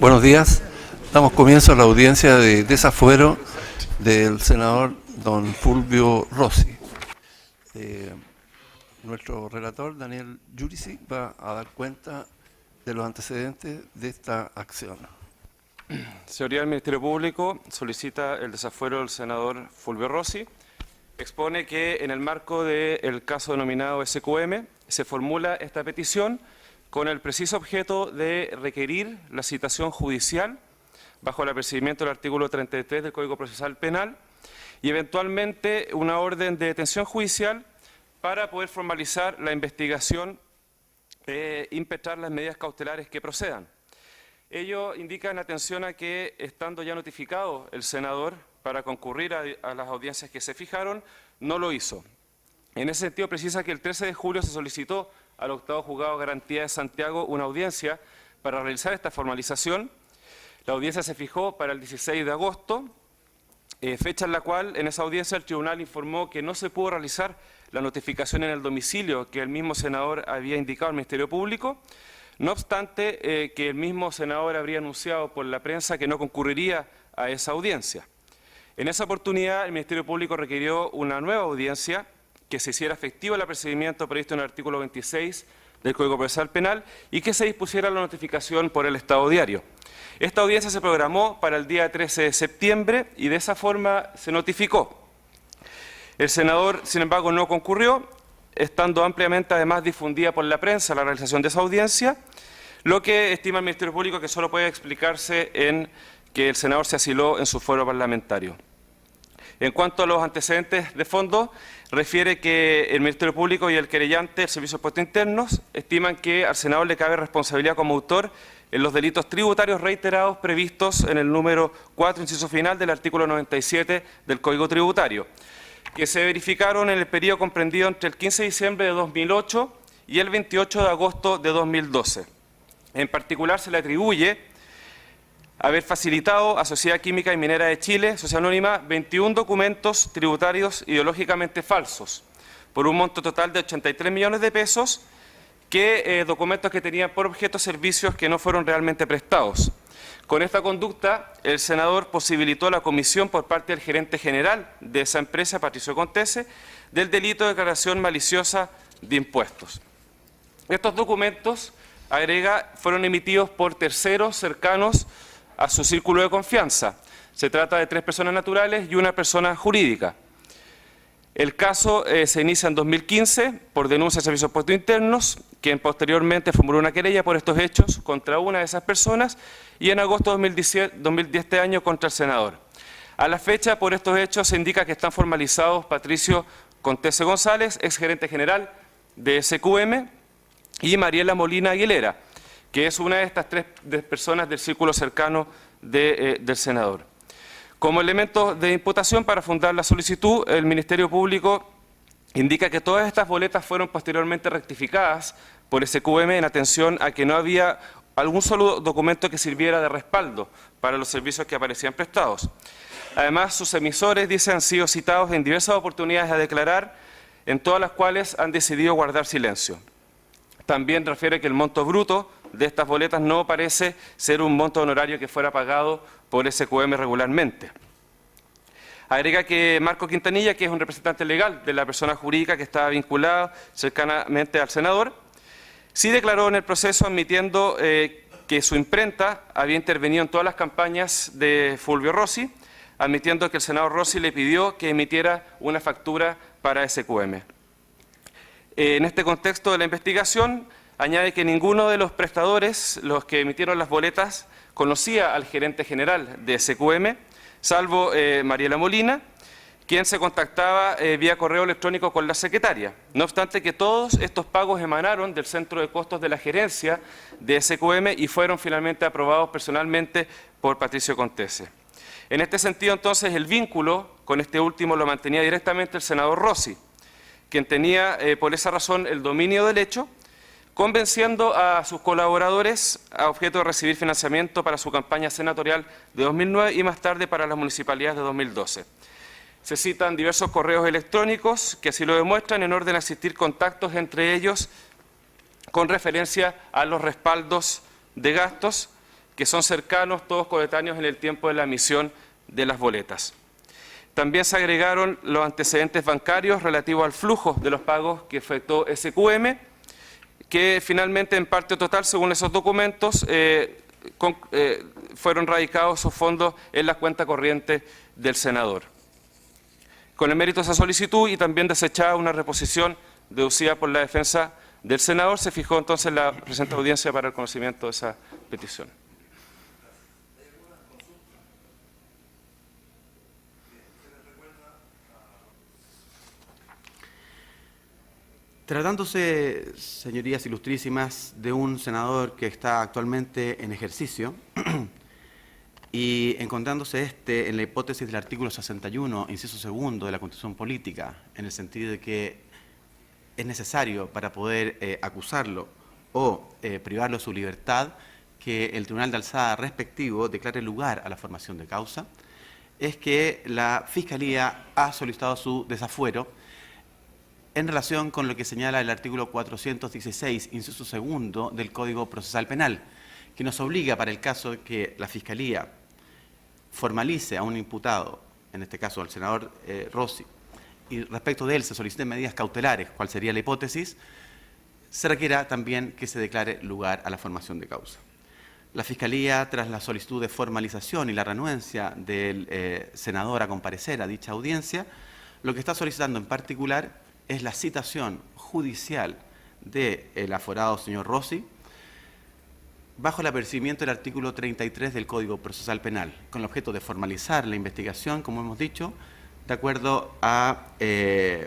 Buenos días. Damos comienzo a la audiencia de desafuero del senador don Fulvio Rossi. Nuestro relator, Daniel Jurisic, va a dar cuenta de los antecedentes de esta acción. Señoría del Ministerio Público solicita el desafuero del senador Fulvio Rossi. Expone que en el marco del caso denominado SQM se formula esta petición con el preciso objeto de requerir la citación judicial bajo el apercibimiento del artículo 33 del Código Procesal Penal y eventualmente una orden de detención judicial para poder formalizar la investigación e impetrar las medidas cautelares que procedan. Ello indica en atención a que, estando ya notificado el senador para concurrir a las audiencias que se fijaron, no lo hizo. En ese sentido, precisa que el 13 de julio se solicitó al octavo juzgado de garantía de Santiago una audiencia para realizar esta formalización. La audiencia se fijó para el 16 de agosto, fecha en la cual en esa audiencia el tribunal informó que no se pudo realizar la notificación en el domicilio que el mismo senador había indicado al Ministerio Público. No obstante, que el mismo senador habría anunciado por la prensa que no concurriría a esa audiencia. En esa oportunidad, el Ministerio Público requirió una nueva audiencia que se hiciera efectivo el apercibimiento previsto en el artículo 26 del Código Procesal Penal y que se dispusiera la notificación por el Estado Diario. Esta audiencia se programó para el día 13 de septiembre y de esa forma se notificó. El senador, sin embargo, no concurrió, estando ampliamente además difundida por la prensa la realización de esa audiencia, lo que estima el Ministerio Público que solo puede explicarse en que el senador se asiló en su fuero parlamentario. En cuanto a los antecedentes de fondo, refiere que el Ministerio Público y el querellante, el Servicio de Impuestos Internos, estiman que al senador le cabe responsabilidad como autor en los delitos tributarios reiterados previstos en el número 4, inciso final del artículo 97 del Código Tributario, que se verificaron en el periodo comprendido entre el 15 de diciembre de 2008 y el 28 de agosto de 2012. En particular, se le atribuye haber facilitado a Sociedad Química y Minera de Chile, Sociedad Anónima, 21 documentos tributarios ideológicamente falsos, por un monto total de 83 millones de pesos, documentos que tenían por objeto servicios que no fueron realmente prestados. Con esta conducta, el senador posibilitó la comisión por parte del gerente general de esa empresa, Patricio Contese, del delito de declaración maliciosa de impuestos. Estos documentos, agrega, fueron emitidos por terceros cercanos a su círculo de confianza. Se trata de 3 personas naturales y una persona jurídica. El caso se inicia en 2015 por denuncia de Servicios de Impuestos Internos, quien posteriormente formuló una querella por estos hechos contra una de esas personas y en agosto de 2010 de este año contra el senador. A la fecha, por estos hechos, se indica que están formalizados Patricio Contese González, exgerente general de SQM, y Mariela Molina Aguilera, que es una de estas 3 personas del círculo cercano del senador. Como elemento de imputación para fundar la solicitud, el Ministerio Público indica que todas estas boletas fueron posteriormente rectificadas por SQM en atención a que no había algún solo documento que sirviera de respaldo para los servicios que aparecían prestados. Además, sus emisores, dice, han sido citados en diversas oportunidades a declarar, en todas las cuales han decidido guardar silencio. También refiere que el monto bruto de estas boletas no parece ser un monto honorario que fuera pagado por SQM regularmente. Agrega que Marco Quintanilla, que es un representante legal de la persona jurídica que estaba vinculada cercanamente al senador, sí declaró en el proceso admitiendo que su imprenta había intervenido en todas las campañas de Fulvio Rossi, admitiendo que el senador Rossi le pidió que emitiera una factura para SQM. En este contexto de la investigación, añade que ninguno de los prestadores, los que emitieron las boletas, conocía al gerente general de SQM, salvo Mariela Molina, quien se contactaba vía correo electrónico con la secretaria. No obstante que todos estos pagos emanaron del centro de costos de la gerencia de SQM y fueron finalmente aprobados personalmente por Patricio Contese. En este sentido, entonces, el vínculo con este último lo mantenía directamente el senador Rossi, quien tenía por esa razón el dominio del hecho, convenciendo a sus colaboradores a objeto de recibir financiamiento para su campaña senatorial de 2009 y más tarde para las municipalidades de 2012. Se citan diversos correos electrónicos que así lo demuestran, en orden a existir contactos entre ellos con referencia a los respaldos de gastos que son cercanos, todos coetáneos en el tiempo de la emisión de las boletas. También se agregaron los antecedentes bancarios relativos al flujo de los pagos que efectuó SQM, que finalmente en parte total, según esos documentos, fueron radicados sus fondos en la cuenta corriente del senador. Con el mérito de esa solicitud y también desechada una reposición deducida por la defensa del senador, se fijó entonces la presente audiencia para el conocimiento de esa petición. Tratándose, señorías ilustrísimas, de un senador que está actualmente en ejercicio y encontrándose en la hipótesis del artículo 61, inciso segundo de la Constitución Política, en el sentido de que es necesario para poder acusarlo o privarlo de su libertad que el Tribunal de Alzada respectivo declare lugar a la formación de causa, es que la Fiscalía ha solicitado su desafuero en relación con lo que señala el artículo 416, inciso segundo del Código Procesal Penal, que nos obliga para el caso de que la Fiscalía formalice a un imputado, en este caso al senador Rossi, y respecto de él se soliciten medidas cautelares, cuál sería la hipótesis, se requiera también que se declare lugar a la formación de causa. La Fiscalía, tras la solicitud de formalización y la renuencia del senador a comparecer a dicha audiencia, lo que está solicitando en particular es la citación judicial del aforado señor Rossi bajo el apercibimiento del artículo 33 del Código Procesal Penal, con el objeto de formalizar la investigación, como hemos dicho, de acuerdo a,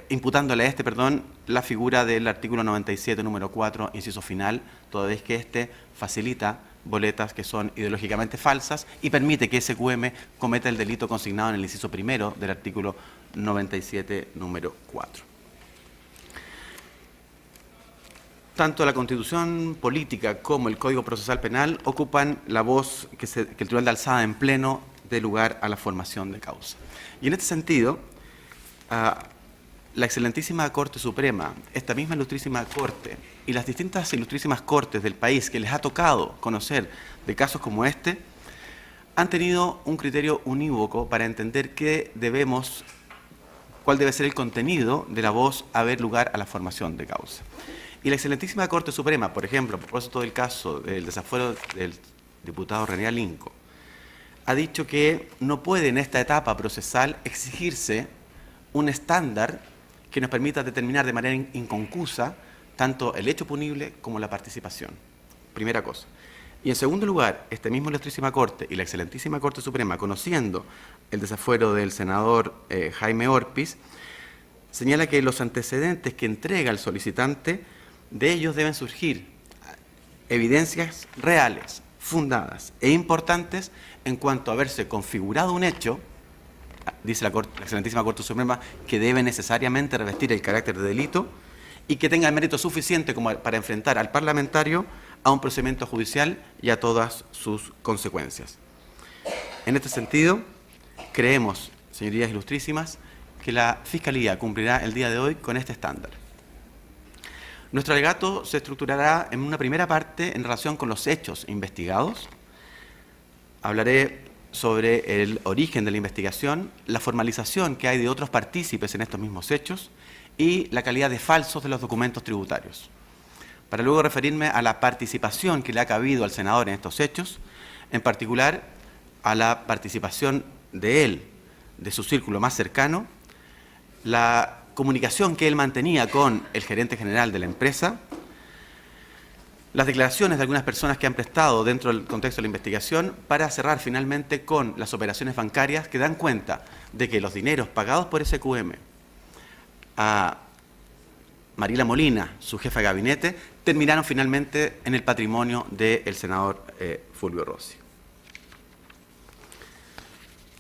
imputándole a la figura del artículo 97, número 4, inciso final, toda vez que facilita boletas que son ideológicamente falsas y permite que SQM cometa el delito consignado en el inciso primero del artículo 97, número 4. Tanto la Constitución Política como el Código Procesal Penal ocupan la voz que el Tribunal de Alzada en pleno dé lugar a la formación de causa. Y en este sentido, la excelentísima Corte Suprema, esta misma ilustrísima Corte y las distintas ilustrísimas Cortes del país que les ha tocado conocer de casos como este, han tenido un criterio unívoco para entender cuál debe ser el contenido de la voz a dar lugar a la formación de causa. Y la excelentísima Corte Suprema, por ejemplo, a propósito del caso del desafuero del diputado René Alinco, ha dicho que no puede en esta etapa procesal exigirse un estándar que nos permita determinar de manera inconcusa tanto el hecho punible como la participación. Primera cosa. Y en segundo lugar, esta misma ilustrísima Corte y la excelentísima Corte Suprema, conociendo el desafuero del senador Jaime Orpiz, señala que los antecedentes que entrega el solicitante, de ellos deben surgir evidencias reales, fundadas e importantes en cuanto a haberse configurado un hecho, dice la excelentísima Corte Suprema, que debe necesariamente revestir el carácter de delito y que tenga el mérito suficiente como para enfrentar al parlamentario a un procedimiento judicial y a todas sus consecuencias. En este sentido, creemos, señorías ilustrísimas, que la Fiscalía cumplirá el día de hoy con este estándar. Nuestro alegato se estructurará en una primera parte en relación con los hechos investigados. Hablaré sobre el origen de la investigación, la formalización que hay de otros partícipes en estos mismos hechos y la calidad de falsos de los documentos tributarios. Para luego referirme a la participación que le ha cabido al senador en estos hechos, en particular a la participación de él, de su círculo más cercano, la comunicación que él mantenía con el gerente general de la empresa, las declaraciones de algunas personas que han prestado dentro del contexto de la investigación, para cerrar finalmente con las operaciones bancarias que dan cuenta de que los dineros pagados por SQM a Mariela Molina, su jefa de gabinete, terminaron finalmente en el patrimonio del senador Fulvio Rossi.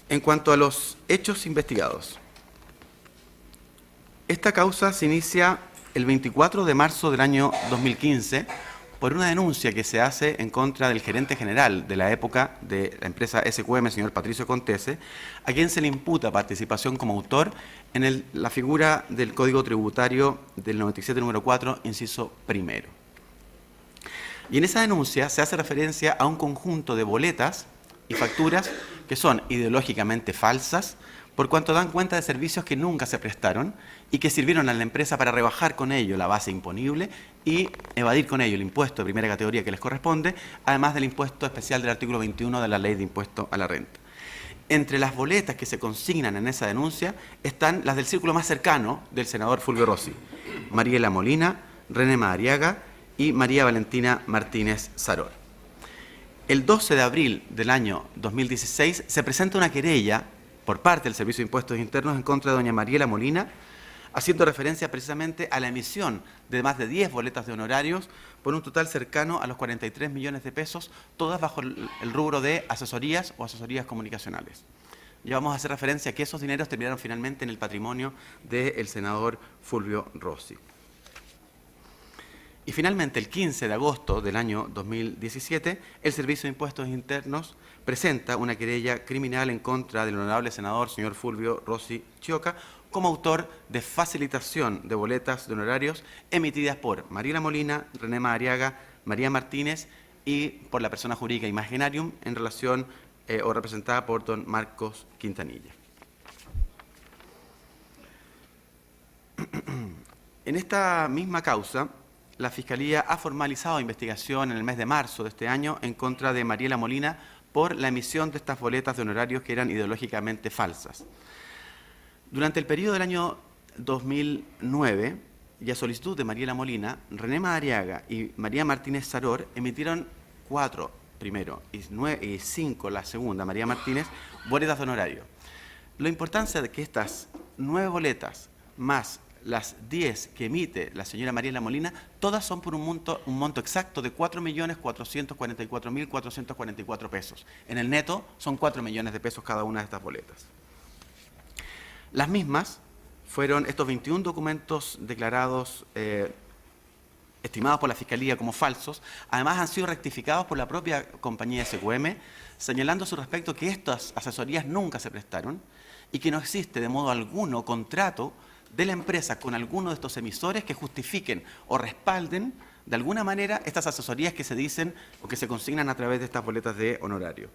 En cuanto a los hechos investigados, esta causa se inicia el 24 de marzo del año 2015 por una denuncia que se hace en contra del gerente general de la época de la empresa SQM, señor Patricio Contese, a quien se le imputa participación como autor en la figura del Código Tributario del 97, número 4, inciso primero. Y en esa denuncia se hace referencia a un conjunto de boletas y facturas que son ideológicamente falsas, por cuanto dan cuenta de servicios que nunca se prestaron y que sirvieron a la empresa para rebajar con ello la base imponible y evadir con ello el impuesto de primera categoría que les corresponde, además del impuesto especial del artículo 21 de la Ley de Impuesto a la Renta. Entre las boletas que se consignan en esa denuncia están las del círculo más cercano del senador Fulvio Rossi: Mariela Molina, René Madariaga y María Valentina Martínez Saror. El 12 de abril del año 2016 se presenta una querella por parte del Servicio de Impuestos Internos en contra de doña Mariela Molina, haciendo referencia precisamente a la emisión de más de 10 boletas de honorarios por un total cercano a los 43 millones de pesos, todas bajo el rubro de asesorías o asesorías comunicacionales. Ya vamos a hacer referencia a que esos dineros terminaron finalmente en el patrimonio del senador Fulvio Rossi. Y finalmente, el 15 de agosto del año 2017, el Servicio de Impuestos Internos presenta una querella criminal en contra del honorable senador señor Fulvio Rossi Chioca como autor de facilitación de boletas de honorarios emitidas por Mariela Molina, René Madariaga, María Martínez y por la persona jurídica Imaginarium en relación o representada por don Marcos Quintanilla. En esta misma causa, la Fiscalía ha formalizado investigación en el mes de marzo de este año en contra de Mariela Molina por la emisión de estas boletas de honorarios que eran ideológicamente falsas. Durante el periodo del año 2009, y a solicitud de Mariela Molina, René Madariaga y María Martínez Saror emitieron 4 primero y 5 la segunda, María Martínez, boletas de honorario. La importancia de que estas 9 boletas más las 10 que emite la señora Mariela Molina, todas son por un monto exacto de 4.444.444 pesos. En el neto son 4 millones de pesos cada una de estas boletas. Las mismas fueron estos 21 documentos declarados, estimados por la Fiscalía como falsos, además han sido rectificados por la propia compañía SQM, señalando a su respecto que estas asesorías nunca se prestaron y que no existe de modo alguno contrato de la empresa con alguno de estos emisores que justifiquen o respalden de alguna manera estas asesorías que se dicen o que se consignan a través de estas boletas de honorario.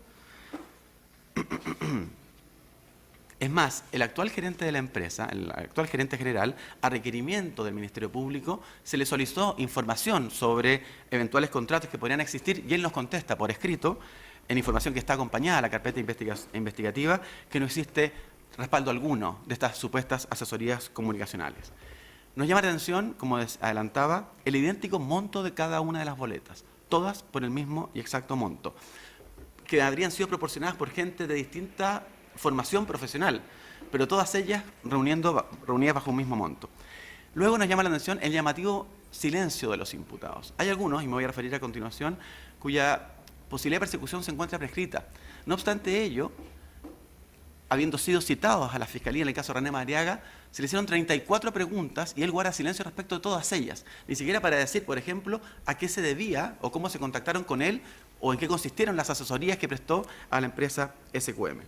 Es más, el actual gerente de la empresa, el actual gerente general, a requerimiento del Ministerio Público, se le solicitó información sobre eventuales contratos que podrían existir y él nos contesta por escrito, en información que está acompañada a la carpeta investigativa, que no existe respaldo alguno de estas supuestas asesorías comunicacionales. Nos llama la atención, como adelantaba, el idéntico monto de cada una de las boletas, todas por el mismo y exacto monto, que habrían sido proporcionadas por gente de distinta formación profesional, pero todas ellas reunidas bajo un mismo monto. Luego nos llama la atención el llamativo silencio de los imputados. Hay algunos, y me voy a referir a continuación, cuya posibilidad de persecución se encuentra prescrita. No obstante ello, habiendo sido citados a la Fiscalía en el caso de René Madariaga, se le hicieron 34 preguntas y él guarda silencio respecto de todas ellas. Ni siquiera para decir, por ejemplo, a qué se debía o cómo se contactaron con él o en qué consistieron las asesorías que prestó a la empresa SQM.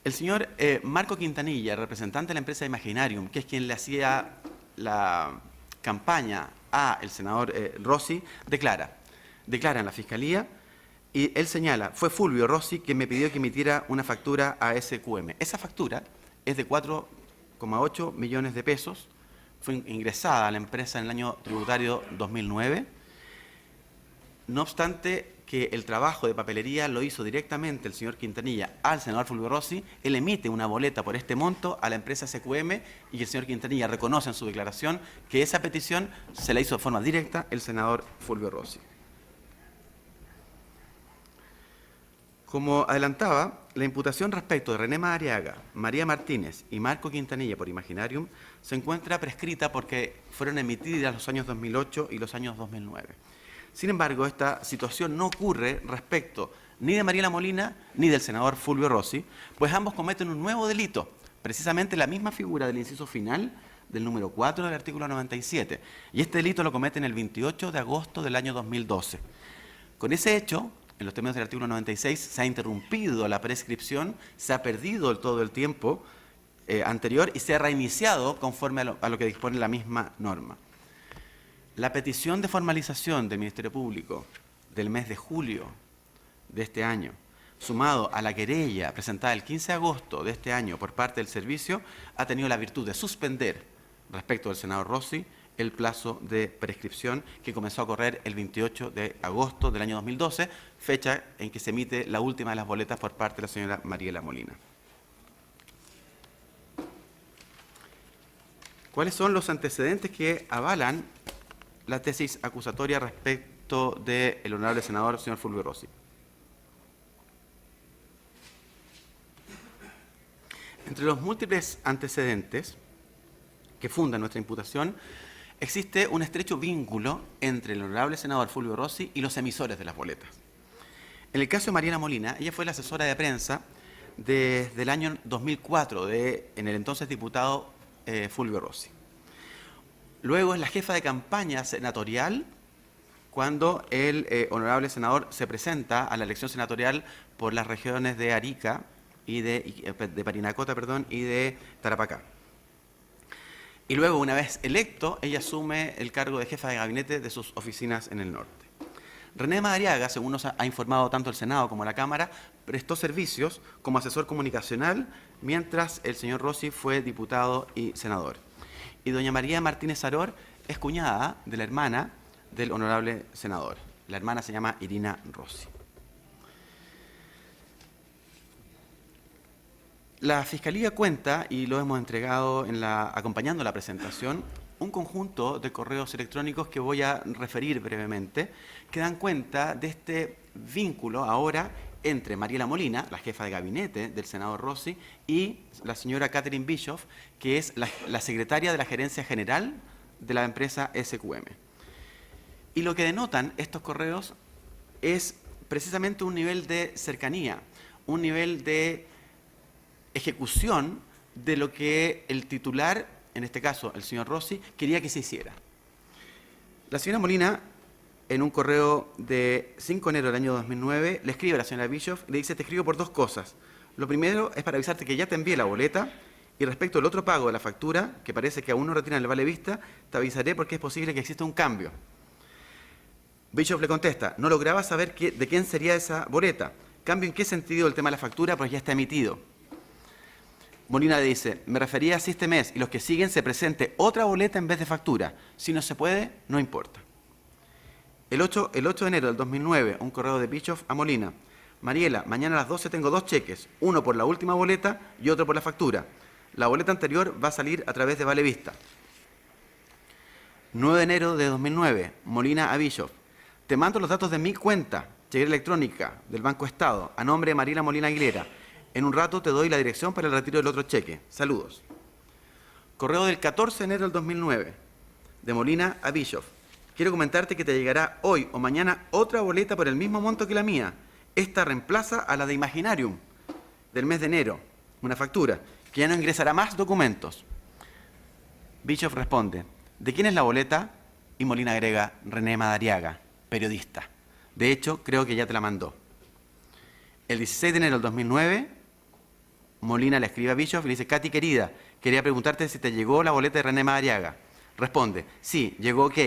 El señor Marco Quintanilla, representante de la empresa Imaginarium, que es quien le hacía la campaña al senador Rossi, declara en la Fiscalía. Y él señala, fue Fulvio Rossi quien me pidió que emitiera una factura a SQM. Esa factura es de 4,8 millones de pesos, fue ingresada a la empresa en el año tributario 2009. No obstante que el trabajo de papelería lo hizo directamente el señor Quintanilla al senador Fulvio Rossi, él emite una boleta por este monto a la empresa SQM y el señor Quintanilla reconoce en su declaración que esa petición se la hizo de forma directa el senador Fulvio Rossi. Como adelantaba, la imputación respecto de René Madariaga, María Martínez y Marco Quintanilla por Imaginarium se encuentra prescrita porque fueron emitidas los años 2008 y los años 2009. Sin embargo, esta situación no ocurre respecto ni de Mariela Molina ni del senador Fulvio Rossi, pues ambos cometen un nuevo delito, precisamente la misma figura del inciso final del número 4 del artículo 97, y este delito lo cometen el 28 de agosto del año 2012. Con ese hecho, en los términos del artículo 96, se ha interrumpido la prescripción, se ha perdido todo el tiempo anterior y se ha reiniciado conforme a lo que dispone la misma norma. La petición de formalización del Ministerio Público del mes de julio de este año, sumado a la querella presentada el 15 de agosto de este año por parte del servicio, ha tenido la virtud de suspender, respecto del senador Rossi, el plazo de prescripción que comenzó a correr el 28 de agosto del año 2012, fecha en que se emite la última de las boletas por parte de la señora Mariela Molina. ¿Cuáles son los antecedentes que avalan la tesis acusatoria respecto del honorable senador señor Fulvio Rossi? Entre los múltiples antecedentes que fundan nuestra imputación, existe un estrecho vínculo entre el honorable senador Fulvio Rossi y los emisores de las boletas. En el caso de Mariela Molina, ella fue la asesora de prensa desde el año 2004 en el entonces diputado Fulvio Rossi. Luego es la jefa de campaña senatorial cuando el honorable senador se presenta a la elección senatorial por las regiones de Arica y de Parinacota, y de Tarapacá. Y luego, una vez electo, ella asume el cargo de jefa de gabinete de sus oficinas en el norte. René Madariaga, según nos ha informado tanto el Senado como la Cámara, prestó servicios como asesor comunicacional mientras el señor Rossi fue diputado y senador. Y doña María Martínez Saror es cuñada de la hermana del honorable senador. La hermana se llama Irina Rossi. La Fiscalía cuenta, y lo hemos entregado acompañando la presentación, un conjunto de correos electrónicos que voy a referir brevemente, que dan cuenta de este vínculo ahora entre Mariela Molina, la jefa de gabinete del senador Rossi, y la señora Catherine Bischoff, que es la secretaria de la Gerencia General de la empresa SQM. Y lo que denotan estos correos es precisamente un nivel de cercanía, un nivel de ejecución de lo que el titular, en este caso el señor Rossi, quería que se hiciera. La señora Molina, en un correo de 5 de enero del año 2009, le escribe a la señora Bischoff y le dice: te escribo por dos cosas. Lo primero es para avisarte que ya te envié la boleta, y respecto al otro pago de la factura, que parece que aún no retiran el vale vista, te avisaré porque es posible que exista un cambio. Bischoff le contesta: no lograba saber de quién sería esa boleta. ¿Cambio en qué sentido el tema de la factura? Pues ya está emitido. Molina le dice: me refería a si este mes y los que siguen se presente otra boleta en vez de factura. Si no se puede, no importa. El 8 de enero del 2009, un correo de Bischoff a Molina: Mariela, mañana a las 12 tengo dos cheques, uno por la última boleta y otro por la factura. La boleta anterior va a salir a través de Vale Vista. 9 de enero de 2009, Molina a Bischoff: te mando los datos de mi cuenta, chequera electrónica del Banco Estado, a nombre de Mariela Molina Aguilera. En un rato te doy la dirección para el retiro del otro cheque. Saludos. Correo del 14 de enero del 2009, de Molina a Bischoff: quiero comentarte que te llegará hoy o mañana otra boleta por el mismo monto que la mía. Esta reemplaza a la de Imaginarium del mes de enero, una factura, que ya no ingresará más documentos. Bischoff responde: ¿de quién es la boleta? Y Molina agrega: René Madariaga, periodista. De hecho, creo que ya te la mandó. El 16 de enero del 2009, Molina le escribe a Bischoff y le dice: Katy, querida, quería preguntarte si te llegó la boleta de René Madariaga. Responde: sí, llegó ok.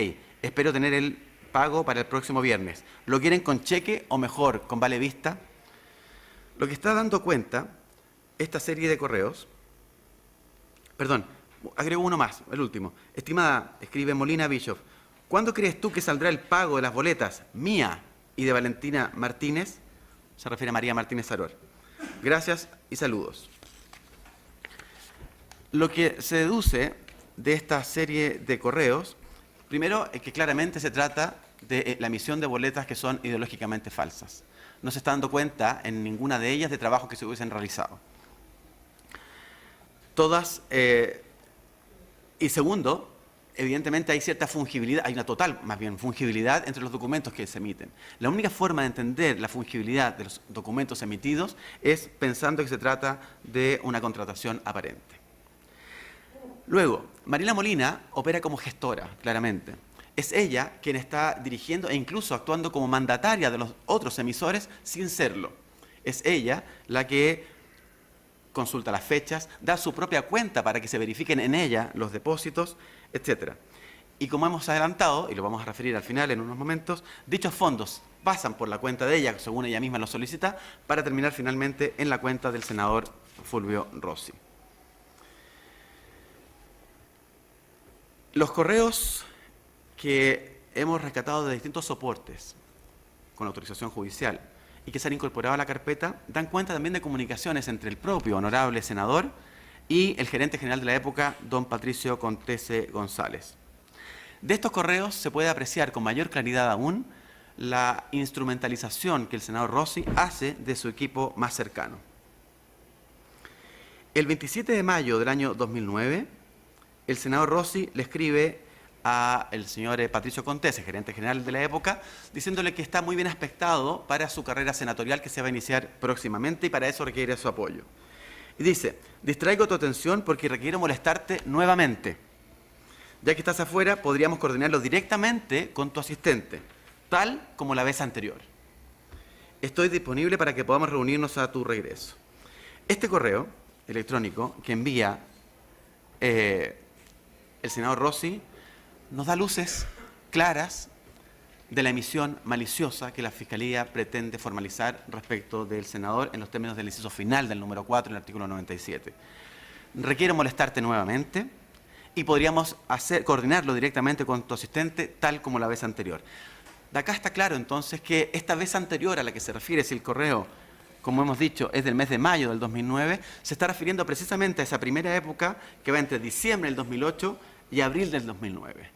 Espero tener el pago para el próximo viernes. ¿Lo quieren con cheque o mejor, con vale vista? Lo que está dando cuenta esta serie de correos... Perdón, agrego uno más, el último. Estimada, escribe Molina a Bischoff: ¿cuándo crees tú que saldrá el pago de las boletas mía y de Valentina Martínez? Se refiere a María Martínez Saror. Gracias y saludos. Lo que se deduce de esta serie de correos, primero, es que claramente se trata de la emisión de boletas que son ideológicamente falsas. No se está dando cuenta en ninguna de ellas de trabajos que se hubiesen realizado. Todas, y segundo, evidentemente hay cierta fungibilidad, hay una total, más bien, fungibilidad entre los documentos que se emiten. La única forma de entender la fungibilidad de los documentos emitidos es pensando que se trata de una contratación aparente. Luego, Mariela Molina opera como gestora, claramente. Es ella quien está dirigiendo e incluso actuando como mandataria de los otros emisores sin serlo. Es ella la que consulta las fechas, da su propia cuenta para que se verifiquen en ella los depósitos, etc. Y como hemos adelantado, y lo vamos a referir al final en unos momentos, dichos fondos pasan por la cuenta de ella, según ella misma lo solicita, para terminar finalmente en la cuenta del senador Fulvio Rossi. Los correos que hemos rescatado de distintos soportes con autorización judicial y que se han incorporado a la carpeta dan cuenta también de comunicaciones entre el propio honorable senador y el gerente general de la época, don Patricio Contese González. De estos correos se puede apreciar con mayor claridad aún la instrumentalización que el senador Rossi hace de su equipo más cercano. El 27 de mayo del año 2009, el senador Rossi le escribe al señor Patricio Contese, gerente general de la época, diciéndole que está muy bien aspectado para su carrera senatorial que se va a iniciar próximamente y para eso requiere su apoyo. Y dice: distraigo tu atención porque requiero molestarte nuevamente. Ya que estás afuera, podríamos coordinarlo directamente con tu asistente, tal como la vez anterior. Estoy disponible para que podamos reunirnos a tu regreso. Este correo electrónico que envía el senador Rossi nos da luces claras de la emisión maliciosa que la Fiscalía pretende formalizar respecto del senador en los términos del inciso final del número 4 del artículo 97. Requiero molestarte nuevamente y podríamos coordinarlo directamente con tu asistente tal como la vez anterior. De acá está claro entonces que esta vez anterior a la que se refiere, si el correo, como hemos dicho, es del mes de mayo del 2009, se está refiriendo precisamente a esa primera época que va entre diciembre del 2008 y abril del 2009.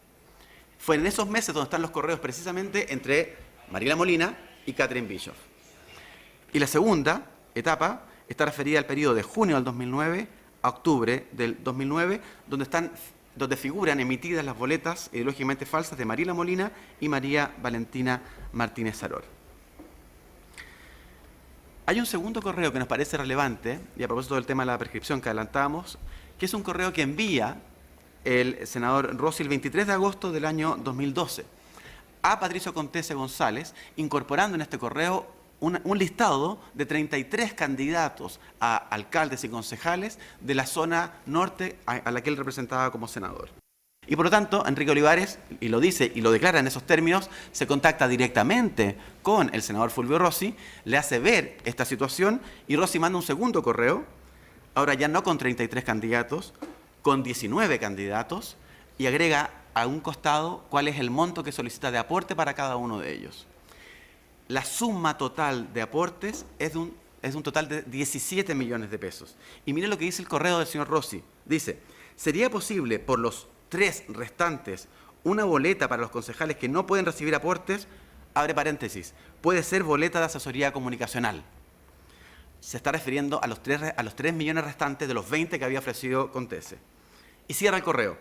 Fue en esos meses donde están los correos precisamente entre Mariela Molina y Catherine Bischoff. Y la segunda etapa está referida al periodo de junio del 2009 a octubre del 2009, donde figuran emitidas las boletas ideológicamente falsas de Mariela Molina y María Valentina Martínez Saror. Hay un segundo correo que nos parece relevante, y a propósito del tema de la prescripción que adelantábamos, que es un correo que envía el senador Rossi el 23 de agosto del año 2012 a Patricio Contese González, incorporando en este correo un listado de 33 candidatos a alcaldes y concejales de la zona norte a la que él representaba como senador. Y por lo tanto, Enrique Olivares, y lo dice y lo declara en esos términos, se contacta directamente con el senador Fulvio Rossi, le hace ver esta situación y Rossi manda un segundo correo, ahora ya no con 33 candidatos, con 19 candidatos, y agrega a un costado cuál es el monto que solicita de aporte para cada uno de ellos. La suma total de aportes es un total de 17 millones de pesos. Y mire lo que dice el correo del señor Rossi. Dice: ¿sería posible por los 3 restantes una boleta para los concejales que no pueden recibir aportes? Abre paréntesis, puede ser boleta de asesoría comunicacional. Se está refiriendo a los 3 millones restantes de los 20 que había ofrecido Contese. Y cierra el correo: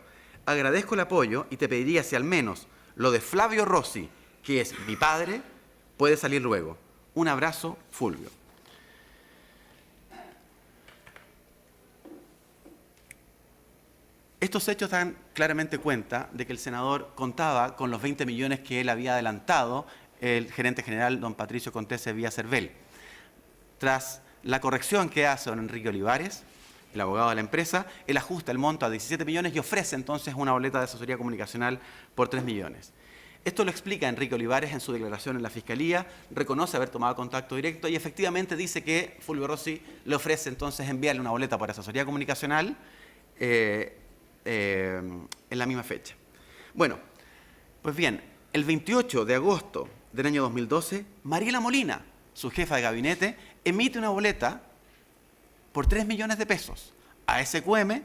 agradezco el apoyo y te pediría si al menos lo de Flavio Rossi, que es mi padre, puede salir luego. Un abrazo, Fulvio. Estos hechos dan claramente cuenta de que el senador contaba con los 20 millones que él había adelantado el gerente general, don Patricio Contese vía Cervel. Tras la corrección que hace don Enrique Olivares, el abogado de la empresa, él ajusta el monto a 17 millones y ofrece entonces una boleta de asesoría comunicacional por 3 millones. Esto lo explica Enrique Olivares en su declaración en la Fiscalía, reconoce haber tomado contacto directo y efectivamente dice que Fulvio Rossi le ofrece entonces enviarle una boleta por asesoría comunicacional en la misma fecha. Bueno, pues bien, el 28 de agosto del año 2012, Mariela Molina, su jefa de gabinete, emite una boleta por 3 millones de pesos a SQM,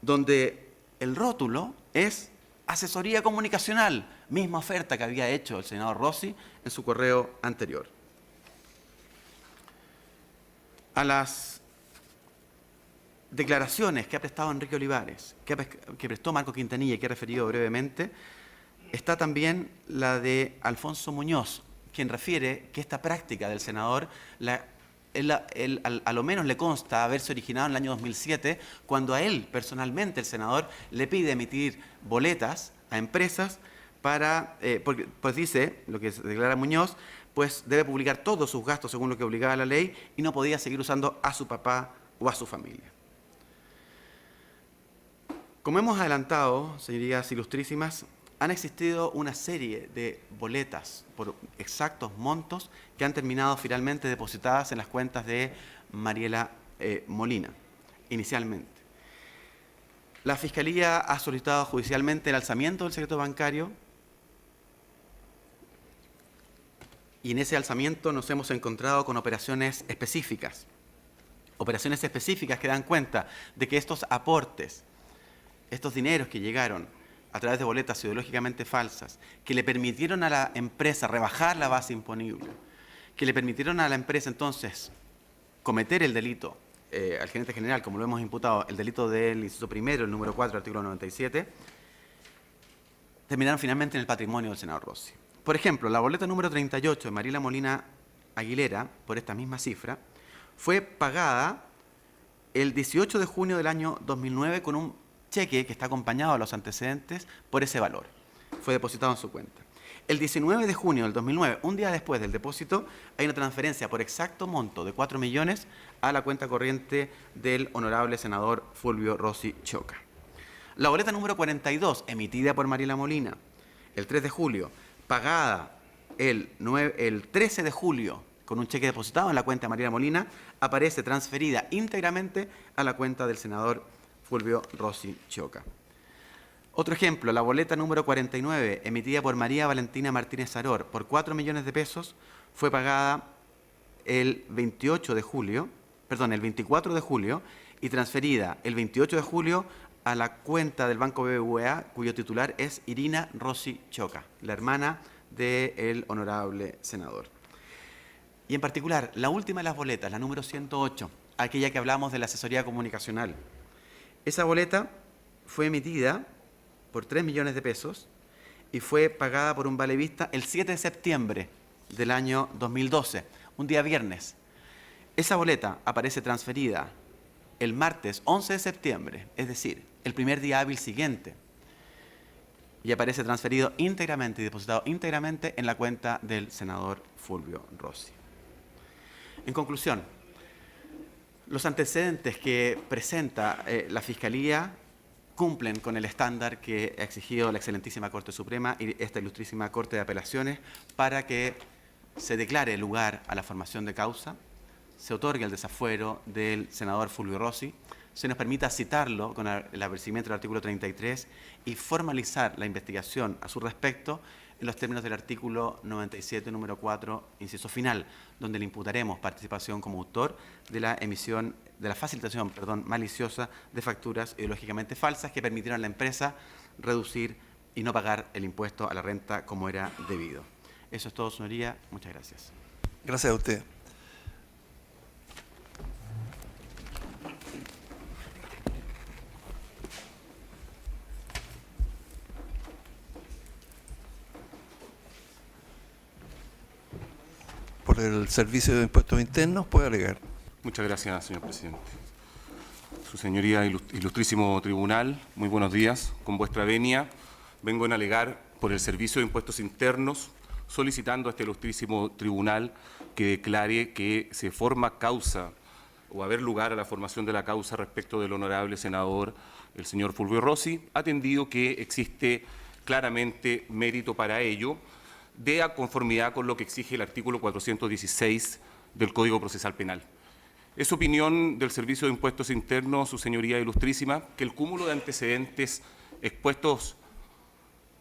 donde el rótulo es asesoría comunicacional, misma oferta que había hecho el senador Rossi en su correo anterior. A las declaraciones que ha prestado Enrique Olivares, que prestó Marco Quintanilla y que he referido brevemente, está también la de Alfonso Muñoz, quien refiere que esta práctica del senador a lo menos le consta haberse originado en el año 2007, cuando a él personalmente, el senador, le pide emitir boletas a empresas para, porque, pues dice, lo que declara Muñoz, pues debe publicar todos sus gastos según lo que obligaba la ley y no podía seguir usando a su papá o a su familia. Como hemos adelantado, señorías ilustrísimas, han existido una serie de boletas por exactos montos que han terminado finalmente depositadas en las cuentas de Mariela Molina, inicialmente. La Fiscalía ha solicitado judicialmente el alzamiento del secreto bancario y en ese alzamiento nos hemos encontrado con operaciones específicas que dan cuenta de que estos aportes, estos dineros que llegaron a través de boletas ideológicamente falsas, que le permitieron a la empresa rebajar la base imponible, que le permitieron a la empresa entonces cometer el delito, al gerente general, como lo hemos imputado, el delito del inciso primero, el número 4, artículo 97, terminaron finalmente en el patrimonio del senador Rossi. Por ejemplo, la boleta número 38 de Mariela Molina Aguilera, por esta misma cifra, fue pagada el 18 de junio del año 2009 con un cheque que está acompañado a los antecedentes por ese valor. Fue depositado en su cuenta. El 19 de junio del 2009, un día después del depósito, hay una transferencia por exacto monto de 4 millones a la cuenta corriente del honorable senador Fulvio Rossi Choca. La boleta número 42, emitida por Mariela Molina el 3 de julio, pagada el 13 de julio con un cheque depositado en la cuenta de Mariela Molina, aparece transferida íntegramente a la cuenta del senador Fulvio Rossi Choca. Otro ejemplo, la boleta número 49, emitida por María Valentina Martínez Saror, por 4 millones de pesos, fue pagada el 24 de julio y transferida el 28 de julio a la cuenta del Banco BBVA, cuyo titular es Irina Rossi Choca, la hermana del honorable senador. Y en particular, la última de las boletas, la número 108, aquella que hablamos de la asesoría comunicacional. Esa boleta fue emitida por 3 millones de pesos y fue pagada por un valevista el 7 de septiembre del año 2012, un día viernes. Esa boleta aparece transferida el martes 11 de septiembre, es decir, el primer día hábil siguiente, y aparece transferido íntegramente y depositado íntegramente en la cuenta del senador Fulvio Rossi. En conclusión, los antecedentes que presenta la Fiscalía cumplen con el estándar que ha exigido la excelentísima Corte Suprema y esta ilustrísima Corte de Apelaciones para que se declare lugar a la formación de causa, se otorgue el desafuero del senador Fulvio Rossi, se nos permita citarlo con el apercibimiento del artículo 33 y formalizar la investigación a su respecto en los términos del artículo 97, número 4, inciso final, donde le imputaremos participación como autor de la emisión, de la facilitación, maliciosa de facturas ideológicamente falsas que permitieron a la empresa reducir y no pagar el impuesto a la renta como era debido. Eso es todo, señoría. Muchas gracias. Gracias a usted. Por el Servicio de Impuestos Internos puede alegar. Muchas gracias, señor presidente. Su señoría, ilustrísimo tribunal, muy buenos días. Con vuestra venia, vengo en alegar por el Servicio de Impuestos Internos, solicitando a este ilustrísimo tribunal que declare que se forma causa o va a haber lugar a la formación de la causa respecto del honorable senador, el señor Fulvio Rossi, atendido que existe claramente mérito para ello, de conformidad con lo que exige el artículo 416 del Código Procesal Penal. Es opinión del Servicio de Impuestos Internos, su señoría ilustrísima, que el cúmulo de antecedentes expuestos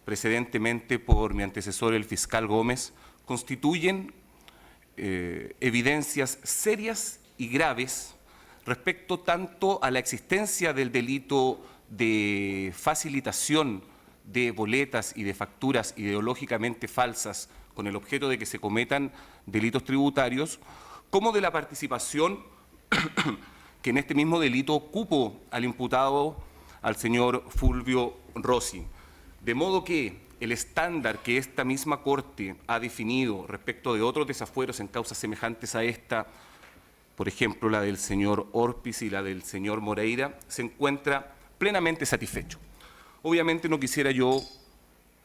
precedentemente por mi antecesor, el fiscal Gómez, constituyen evidencias serias y graves respecto tanto a la existencia del delito de facilitación de boletas y de facturas ideológicamente falsas con el objeto de que se cometan delitos tributarios, como de la participación que en este mismo delito cupo al imputado, al señor Fulvio Rossi. De modo que el estándar que esta misma Corte ha definido respecto de otros desafueros en causas semejantes a esta, por ejemplo la del señor Orpiz y la del señor Moreira, se encuentra plenamente satisfecho. Obviamente no quisiera yo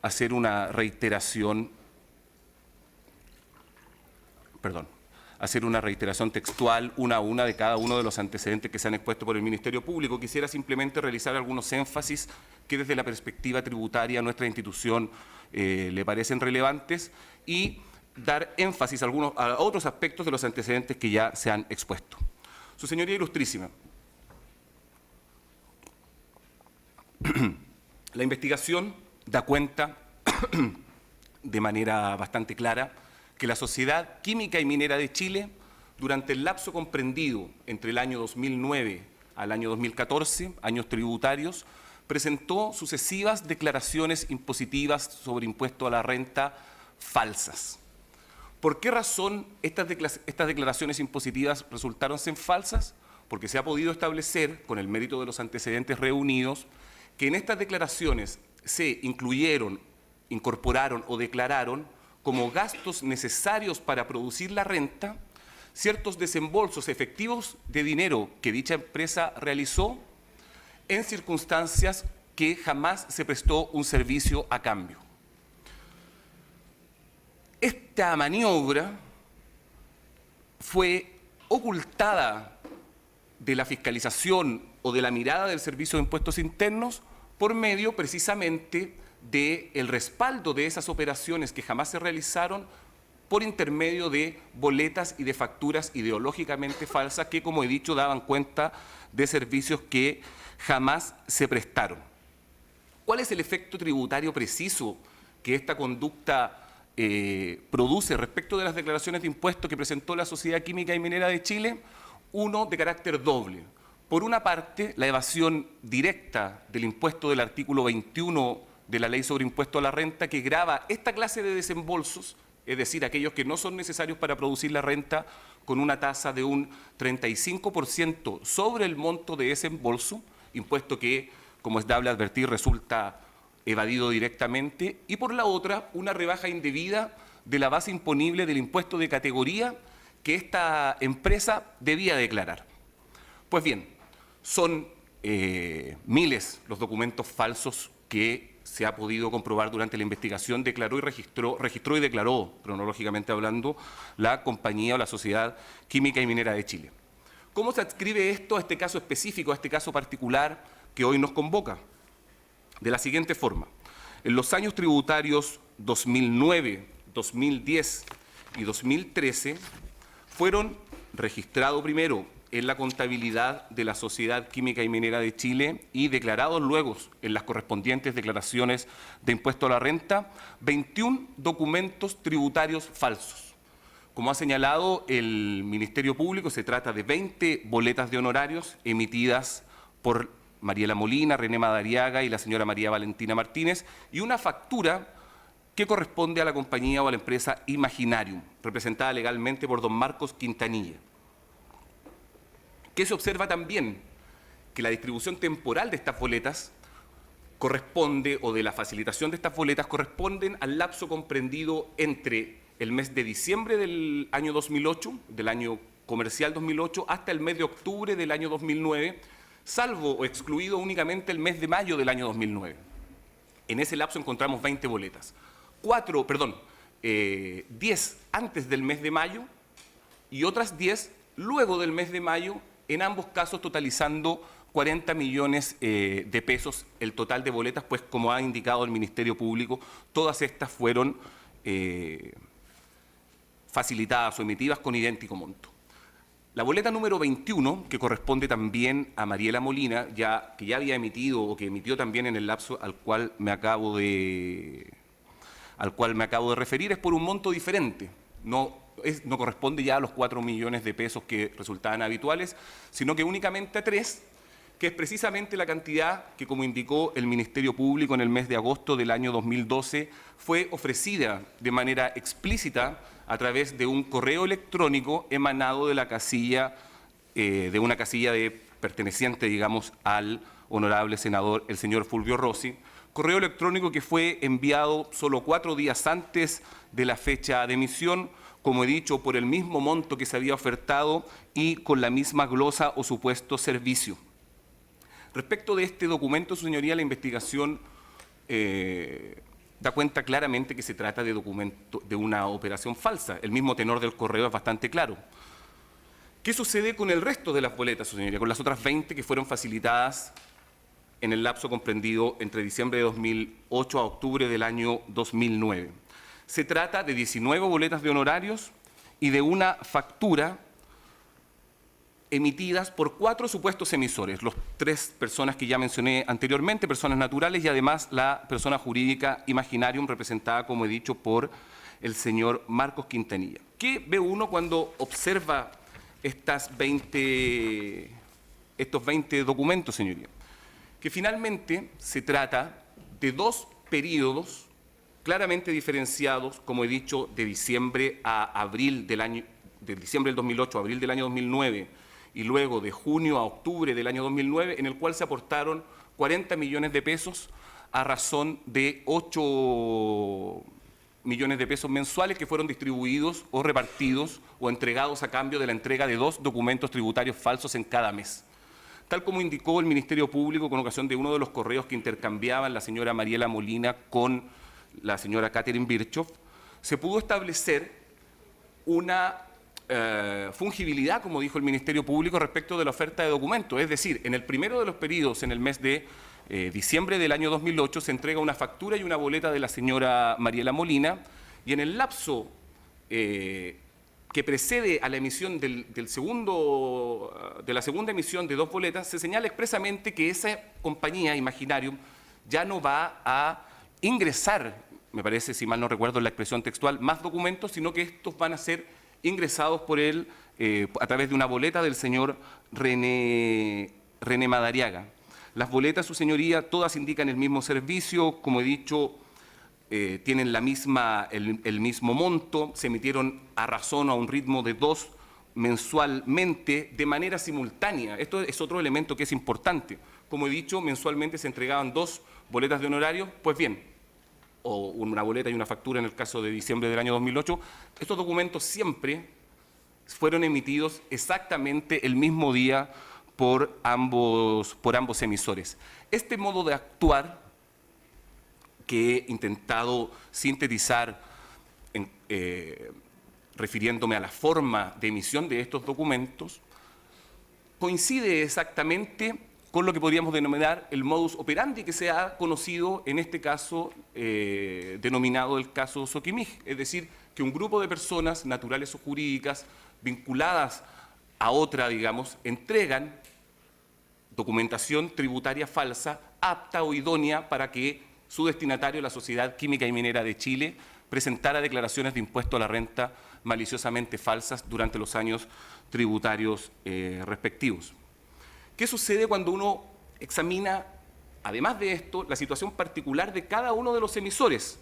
hacer una reiteración, hacer una reiteración textual una a una de cada uno de los antecedentes que se han expuesto por el Ministerio Público. Quisiera simplemente realizar algunos énfasis que desde la perspectiva tributaria a nuestra institución le parecen relevantes y dar énfasis a otros aspectos de los antecedentes que ya se han expuesto. Su Señoría Ilustrísima, la investigación da cuenta de manera bastante clara que la Sociedad Química y Minera de Chile, durante el lapso comprendido entre el año 2009 al año 2014, años tributarios, presentó sucesivas declaraciones impositivas sobre impuesto a la renta falsas. ¿Por qué razón estas declaraciones impositivas resultaron ser falsas? Porque se ha podido establecer, con el mérito de los antecedentes reunidos, que en estas declaraciones se incluyeron, incorporaron o declararon como gastos necesarios para producir la renta ciertos desembolsos efectivos de dinero que dicha empresa realizó en circunstancias que jamás se prestó un servicio a cambio. Esta maniobra fue ocultada de la fiscalización o de la mirada del Servicio de Impuestos Internos por medio precisamente del respaldo de esas operaciones que jamás se realizaron por intermedio de boletas y de facturas ideológicamente falsas que, como he dicho, daban cuenta de servicios que jamás se prestaron. ¿Cuál es el efecto tributario preciso que esta conducta produce respecto de las declaraciones de impuestos que presentó la Sociedad Química y Minera de Chile? Uno de carácter doble. Por una parte, la evasión directa del impuesto del artículo 21 de la Ley sobre Impuesto a la Renta, que grava esta clase de desembolsos, es decir, aquellos que no son necesarios para producir la renta, con una tasa de un 35% sobre el monto de ese embolso, impuesto que, como es dable advertir, resulta evadido directamente, y por la otra, una rebaja indebida de la base imponible del impuesto de categoría que esta empresa debía declarar. Pues bien, son miles los documentos falsos que se ha podido comprobar durante la investigación, registró y declaró, cronológicamente hablando, la compañía o la Sociedad Química y Minera de Chile. ¿Cómo se adscribe esto a este caso específico, a este caso particular que hoy nos convoca? De la siguiente forma. En los años tributarios 2009, 2010 y 2013 fueron registrados primero en la contabilidad de la Sociedad Química y Minera de Chile y declarados luego en las correspondientes declaraciones de impuesto a la renta, 21 documentos tributarios falsos. Como ha señalado el Ministerio Público, se trata de 20 boletas de honorarios emitidas por Mariela Molina, René Madariaga y la señora María Valentina Martínez, y una factura que corresponde a la compañía o a la empresa Imaginarium, representada legalmente por don Marcos Quintanilla. ¿Qué se observa también? Que la distribución temporal de estas boletas corresponde, o de la facilitación de estas boletas, corresponden al lapso comprendido entre el mes de diciembre del año 2008, del año comercial 2008, hasta el mes de octubre del año 2009, salvo o excluido únicamente el mes de mayo del año 2009. En ese lapso encontramos 20 boletas. 10 antes del mes de mayo y otras 10 luego del mes de mayo, en ambos casos totalizando 40 millones de pesos el total de boletas, pues como ha indicado el Ministerio Público, todas estas fueron facilitadas o emitidas con idéntico monto. La boleta número 21, que corresponde también a Mariela Molina, que ya había emitido o que emitió también en el lapso al cual me acabo de referir, es por un monto diferente. No corresponde ya a los 4 millones de pesos que resultaban habituales, sino que únicamente a 3, que es precisamente la cantidad que, como indicó el Ministerio Público en el mes de agosto del año 2012, fue ofrecida de manera explícita a través de un correo electrónico emanado de la casilla, de una casilla perteneciente, digamos, al honorable senador, el señor Fulvio Rossi, correo electrónico que fue enviado solo 4 días antes de la fecha de emisión, como he dicho, por el mismo monto que se había ofertado y con la misma glosa o supuesto servicio. Respecto de este documento, su señoría, la investigación da cuenta claramente que se trata de de una operación falsa. El mismo tenor del correo es bastante claro. ¿Qué sucede con el resto de las boletas, su señoría? Con las otras 20 que fueron facilitadas en el lapso comprendido entre diciembre de 2008 a octubre del año 2009. Se trata de 19 boletas de honorarios y de una factura emitidas por 4 supuestos emisores, los 3 personas que ya mencioné anteriormente, personas naturales, y además la persona jurídica Imaginarium, representada, como he dicho, por el señor Marcos Quintanilla. ¿Qué ve uno cuando observa estos 20 documentos, señoría? Que finalmente se trata de 2 periodos claramente diferenciados, como he dicho, de diciembre a abril de diciembre del 2008 a abril del año 2009, y luego de junio a octubre del año 2009, en el cual se aportaron 40 millones de pesos a razón de 8 millones de pesos mensuales que fueron distribuidos o repartidos o entregados a cambio de la entrega de 2 documentos tributarios falsos en cada mes. Tal como indicó el Ministerio Público con ocasión de uno de los correos que intercambiaban la señora Mariela Molina con la señora Catherine Birchhoff, se pudo establecer una fungibilidad, como dijo el Ministerio Público, respecto de la oferta de documentos. Es decir, en el primero de los periodos, en el mes de diciembre del año 2008, se entrega una factura y una boleta de la señora Mariela Molina, y en el lapso que precede a la emisión de la segunda emisión de 2 boletas, se señala expresamente que esa compañía, Imaginarium, ya no va a ingresar, me parece, si mal no recuerdo la expresión textual, más documentos, sino que estos van a ser ingresados por él a través de una boleta del señor René Madariaga. Las boletas, su señoría, todas indican el mismo servicio, como he dicho, tienen el mismo monto, se emitieron a razón, a un ritmo de 2 mensualmente, de manera simultánea. Esto es otro elemento que es importante. Como he dicho, mensualmente se entregaban 2 boletas de honorario. Pues bien, o una boleta y una factura en el caso de diciembre del año 2008, estos documentos siempre fueron emitidos exactamente el mismo día por ambos emisores. Este modo de actuar, que he intentado sintetizar refiriéndome a la forma de emisión de estos documentos, coincide exactamente con lo que podríamos denominar el modus operandi que se ha conocido en este caso denominado el caso Soquimij, es decir, que un grupo de personas naturales o jurídicas vinculadas a otra, digamos, entregan documentación tributaria falsa apta o idónea para que su destinatario, la Sociedad Química y Minera de Chile, presentara declaraciones de impuesto a la renta maliciosamente falsas durante los años tributarios respectivos. ¿Qué sucede cuando uno examina, además de esto, la situación particular de cada uno de los emisores?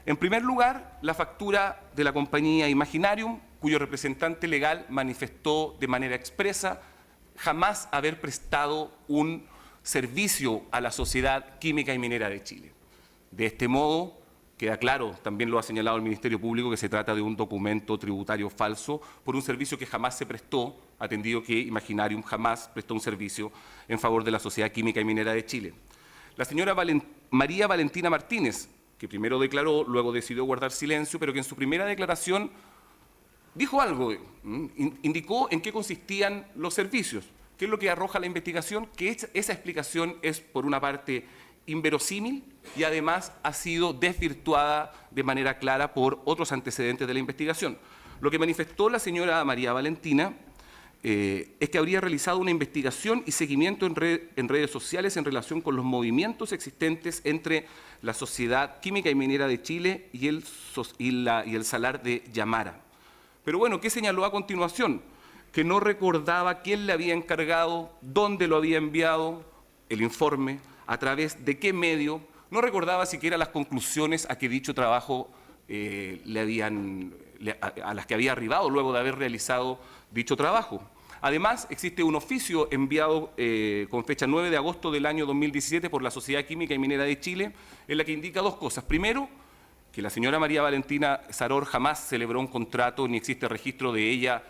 En primer lugar, la factura de la compañía Imaginarium, cuyo representante legal manifestó de manera expresa jamás haber prestado un servicio a la Sociedad Química y Minera de Chile. De este modo, queda claro, también lo ha señalado el Ministerio Público, que se trata de un documento tributario falso por un servicio que jamás se prestó, atendido que Imaginarium jamás prestó un servicio en favor de la Sociedad Química y Minera de Chile. La señora María Valentina Martínez, que primero declaró, luego decidió guardar silencio, pero que en su primera declaración dijo algo, indicó en qué consistían los servicios. ¿Qué es lo que arroja la investigación? Que esa explicación es, por una parte, inverosímil y además ha sido desvirtuada de manera clara por otros antecedentes de la investigación. Lo que manifestó la señora María Valentina es que habría realizado una investigación y seguimiento en redes sociales en relación con los movimientos existentes entre la Sociedad Química y Minera de Chile y el salar de Yamara. Pero bueno, ¿qué señaló a continuación? Que no recordaba quién le había encargado, dónde lo había enviado el informe, a través de qué medio, no recordaba siquiera las conclusiones a que dicho trabajo a las que había arribado luego de haber realizado dicho trabajo. Además, existe un oficio enviado con fecha 9 de agosto del año 2017 por la Sociedad Química y Minera de Chile, en la que indica 2 cosas. Primero, que la señora María Valentina Saror jamás celebró un contrato ni existe registro de ella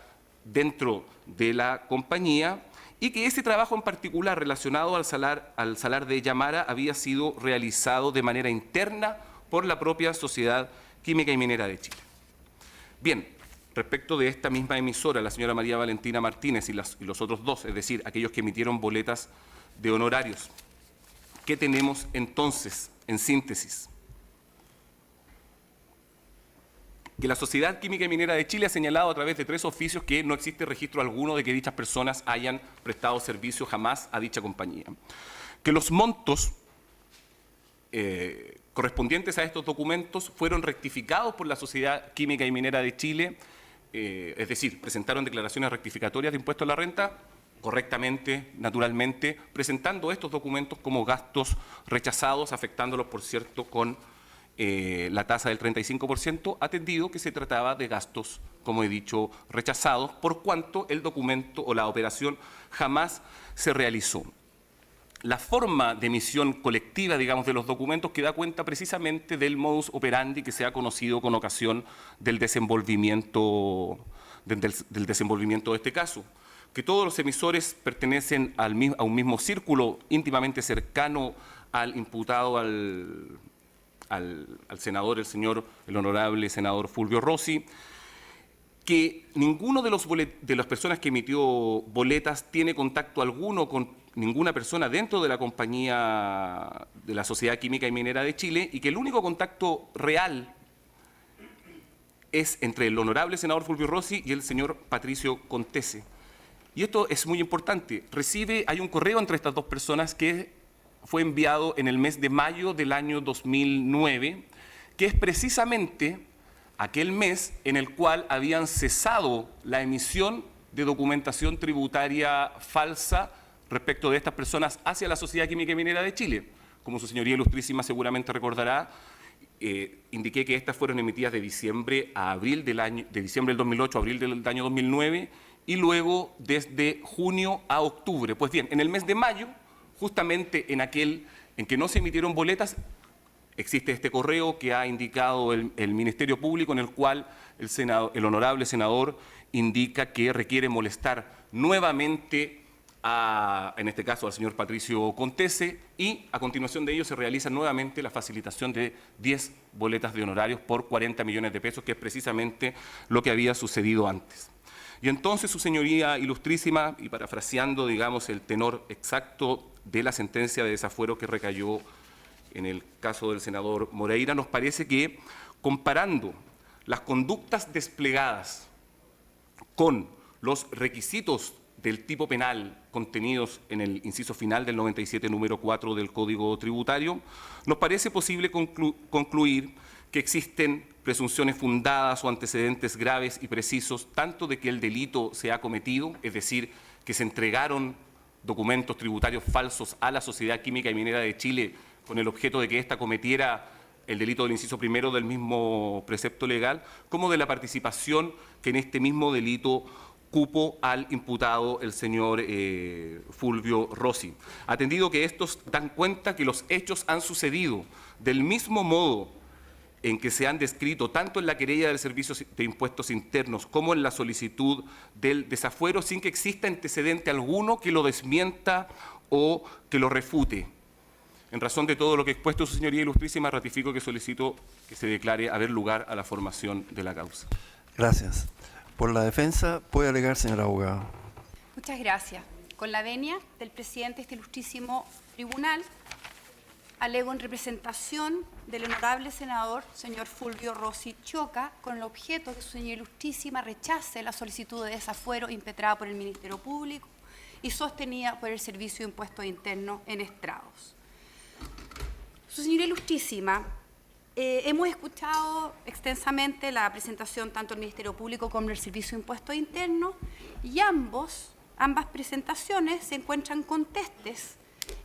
dentro de la compañía, y que ese trabajo en particular relacionado al salar de Yamara había sido realizado de manera interna por la propia Sociedad Química y Minera de Chile. Bien, respecto de esta misma emisora, la señora María Valentina Martínez y los otros dos, es decir, aquellos que emitieron boletas de honorarios, ¿qué tenemos entonces en síntesis? Que la Sociedad Química y Minera de Chile ha señalado a través de 3 oficios que no existe registro alguno de que dichas personas hayan prestado servicio jamás a dicha compañía. Que los montos correspondientes a estos documentos fueron rectificados por la Sociedad Química y Minera de Chile, es decir, presentaron declaraciones rectificatorias de impuesto a la renta, correctamente, naturalmente, presentando estos documentos como gastos rechazados, afectándolos, por cierto, con la tasa del 35%, atendido que se trataba de gastos, como he dicho, rechazados, por cuanto el documento o la operación jamás se realizó. La forma de emisión colectiva, digamos, de los documentos que da cuenta precisamente del modus operandi que se ha conocido con ocasión del desenvolvimiento de este caso. Que todos los emisores pertenecen a un mismo círculo íntimamente cercano al imputado, al senador, el honorable senador Fulvio Rossi, que ninguno de las personas que emitió boletas tiene contacto alguno con ninguna persona dentro de la compañía de la Sociedad Química y Minera de Chile y que el único contacto real es entre el honorable senador Fulvio Rossi y el señor Patricio Contese. Y esto es muy importante. Hay un correo entre estas dos personas que fue enviado en el mes de mayo del año 2009, que es precisamente aquel mes en el cual habían cesado la emisión de documentación tributaria falsa respecto de estas personas hacia la Sociedad Química y Minera de Chile. Como su señoría ilustrísima seguramente recordará, indiqué que estas fueron emitidas de diciembre de diciembre del 2008 a abril del año 2009 y luego desde junio a octubre. Pues bien, en el mes de mayo, justamente en aquel en que no se emitieron boletas, existe este correo que ha indicado el Ministerio Público en el cual el honorable senador indica que requiere molestar nuevamente en este caso al señor Patricio Contese, y a continuación de ello se realiza nuevamente la facilitación de 10 boletas de honorarios por 40 millones de pesos, que es precisamente lo que había sucedido antes. Y entonces su señoría ilustrísima, y parafraseando, digamos, el tenor exacto de la sentencia de desafuero que recayó en el caso del senador Moreira, nos parece que comparando las conductas desplegadas con los requisitos del tipo penal contenidos en el inciso final del 97 número 4 del Código Tributario, nos parece posible concluir que existen presunciones fundadas o antecedentes graves y precisos, tanto de que el delito se ha cometido, es decir, que se entregaron documentos tributarios falsos a la Sociedad Química y Minera de Chile con el objeto de que ésta cometiera el delito del inciso primero del mismo precepto legal, como de la participación que en este mismo delito cupo al imputado el señor Fulvio Rossi. Atendido que estos dan cuenta que los hechos han sucedido del mismo modo en que se han descrito tanto en la querella del Servicio de Impuestos Internos como en la solicitud del desafuero, sin que exista antecedente alguno que lo desmienta o que lo refute. En razón de todo lo que he expuesto, su señoría ilustrísima, ratifico que solicito que se declare haber lugar a la formación de la causa. Gracias. Por la defensa, puede alegar, señor abogado. Muchas gracias. Con la venia del presidente de este ilustrísimo tribunal, alego en representación del honorable senador, señor Fulvio Rossi Choca, con el objeto que su señoría ilustrísima rechace la solicitud de desafuero impetrada por el Ministerio Público y sostenida por el Servicio de Impuestos Internos en estrados. Su señoría ilustrísima, hemos escuchado extensamente la presentación tanto del Ministerio Público como del Servicio de Impuestos Internos y ambas presentaciones se encuentran contestes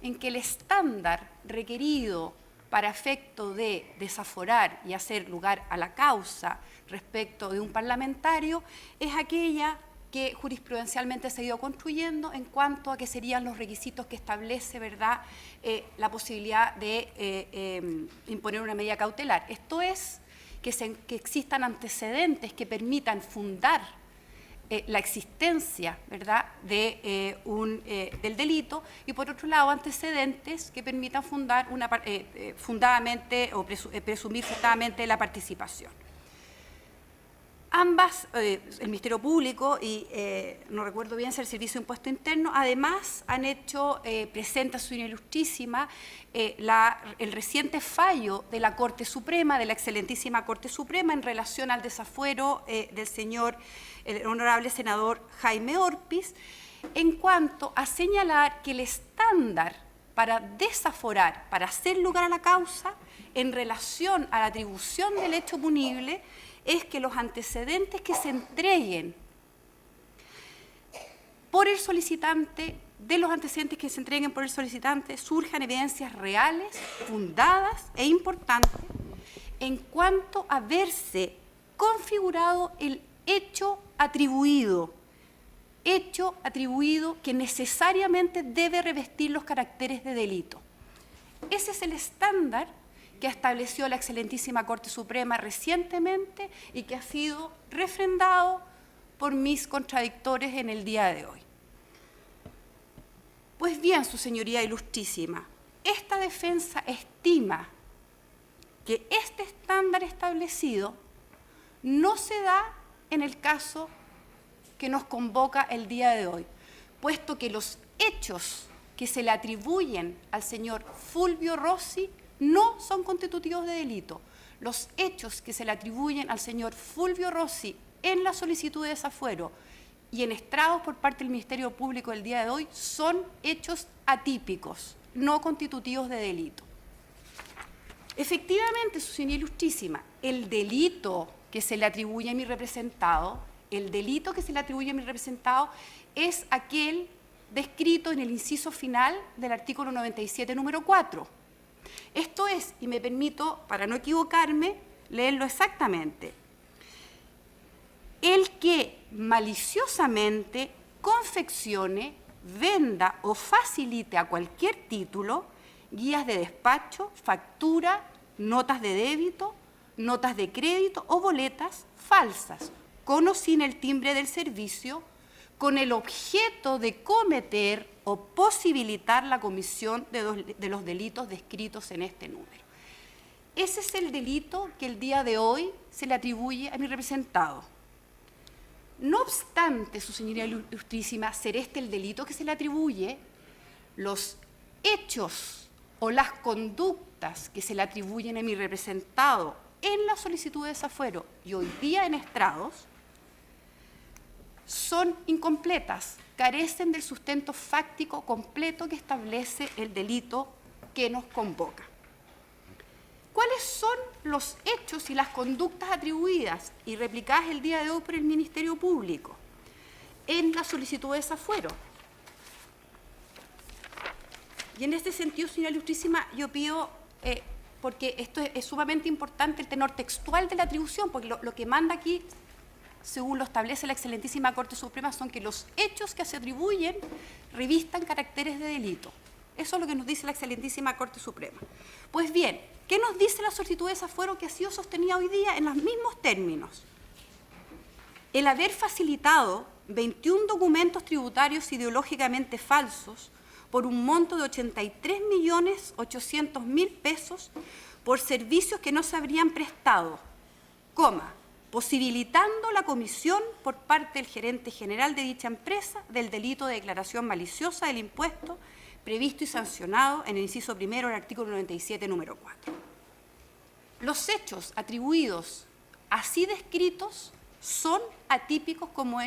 en que el estándar requerido para efecto de desaforar y hacer lugar a la causa respecto de un parlamentario es aquella que jurisprudencialmente se ha ido construyendo en cuanto a que serían los requisitos que establece, ¿verdad?, la posibilidad de imponer una medida cautelar. Esto es, que existan antecedentes que permitan fundar la existencia, ¿verdad?, del delito, y por otro lado antecedentes que permitan fundadamente o presumir fundadamente la participación. Ambas, el Ministerio Público y, no recuerdo bien si el Servicio de Impuesto Interno, además han hecho presente a su ilustrísima el reciente fallo de la Corte Suprema, de la excelentísima Corte Suprema, en relación al desafuero del señor, el honorable senador Jaime Orpiz, en cuanto a señalar que el estándar para desaforar, para hacer lugar a la causa, en relación a la atribución del hecho punible, es que los antecedentes que se entreguen por el solicitante, de los antecedentes que se entreguen por el solicitante, surjan evidencias reales, fundadas e importantes en cuanto a haberse configurado el hecho atribuido que necesariamente debe revestir los caracteres de delito. Ese es el estándar que estableció la excelentísima Corte Suprema recientemente y que ha sido refrendado por mis contradictores en el día de hoy. Pues bien, su señoría ilustrísima, esta defensa estima que este estándar establecido no se da en el caso que nos convoca el día de hoy, puesto que los hechos que se le atribuyen al señor Fulvio Rossi no son constitutivos de delito. Los hechos que se le atribuyen al señor Fulvio Rossi en la solicitud de desafuero y en estrados por parte del Ministerio Público el día de hoy son hechos atípicos, no constitutivos de delito. Efectivamente, su señoría ilustrísima, el delito que se le atribuye a mi representado, es aquel descrito en el inciso final del artículo 97, número 4. Esto es, y me permito, para no equivocarme, leerlo exactamente: el que maliciosamente confeccione, venda o facilite a cualquier título guías de despacho, factura, notas de débito, notas de crédito o boletas falsas, con o sin el timbre del servicio, con el objeto de cometer o posibilitar la comisión de los delitos descritos en este número. Ese es el delito que el día de hoy se le atribuye a mi representado. No obstante, su señoría ilustrísima, ser este el delito que se le atribuye, los hechos o las conductas que se le atribuyen a mi representado en la solicitud de desafuero y hoy día en estrados son incompletas, carecen del sustento fáctico completo que establece el delito que nos convoca. ¿Cuáles son los hechos y las conductas atribuidas y replicadas el día de hoy por el Ministerio Público en la solicitud de desafuero? Y en este sentido, señora ilustrísima, yo pido, porque esto es sumamente importante, el tenor textual de la atribución, porque lo que manda aquí, según lo establece la excelentísima Corte Suprema, son que los hechos que se atribuyen revistan caracteres de delito. Eso es lo que nos dice la excelentísima Corte Suprema. Pues bien, ¿qué nos dice la solicitud de desafuero que ha sido sostenida hoy día en los mismos términos? El haber facilitado 21 documentos tributarios ideológicamente falsos por un monto de 83.800.000 pesos por servicios que no se habrían prestado, posibilitando la comisión por parte del gerente general de dicha empresa del delito de declaración maliciosa del impuesto previsto y sancionado en el inciso primero del artículo 97, número 4. Los hechos atribuidos así descritos son atípicos como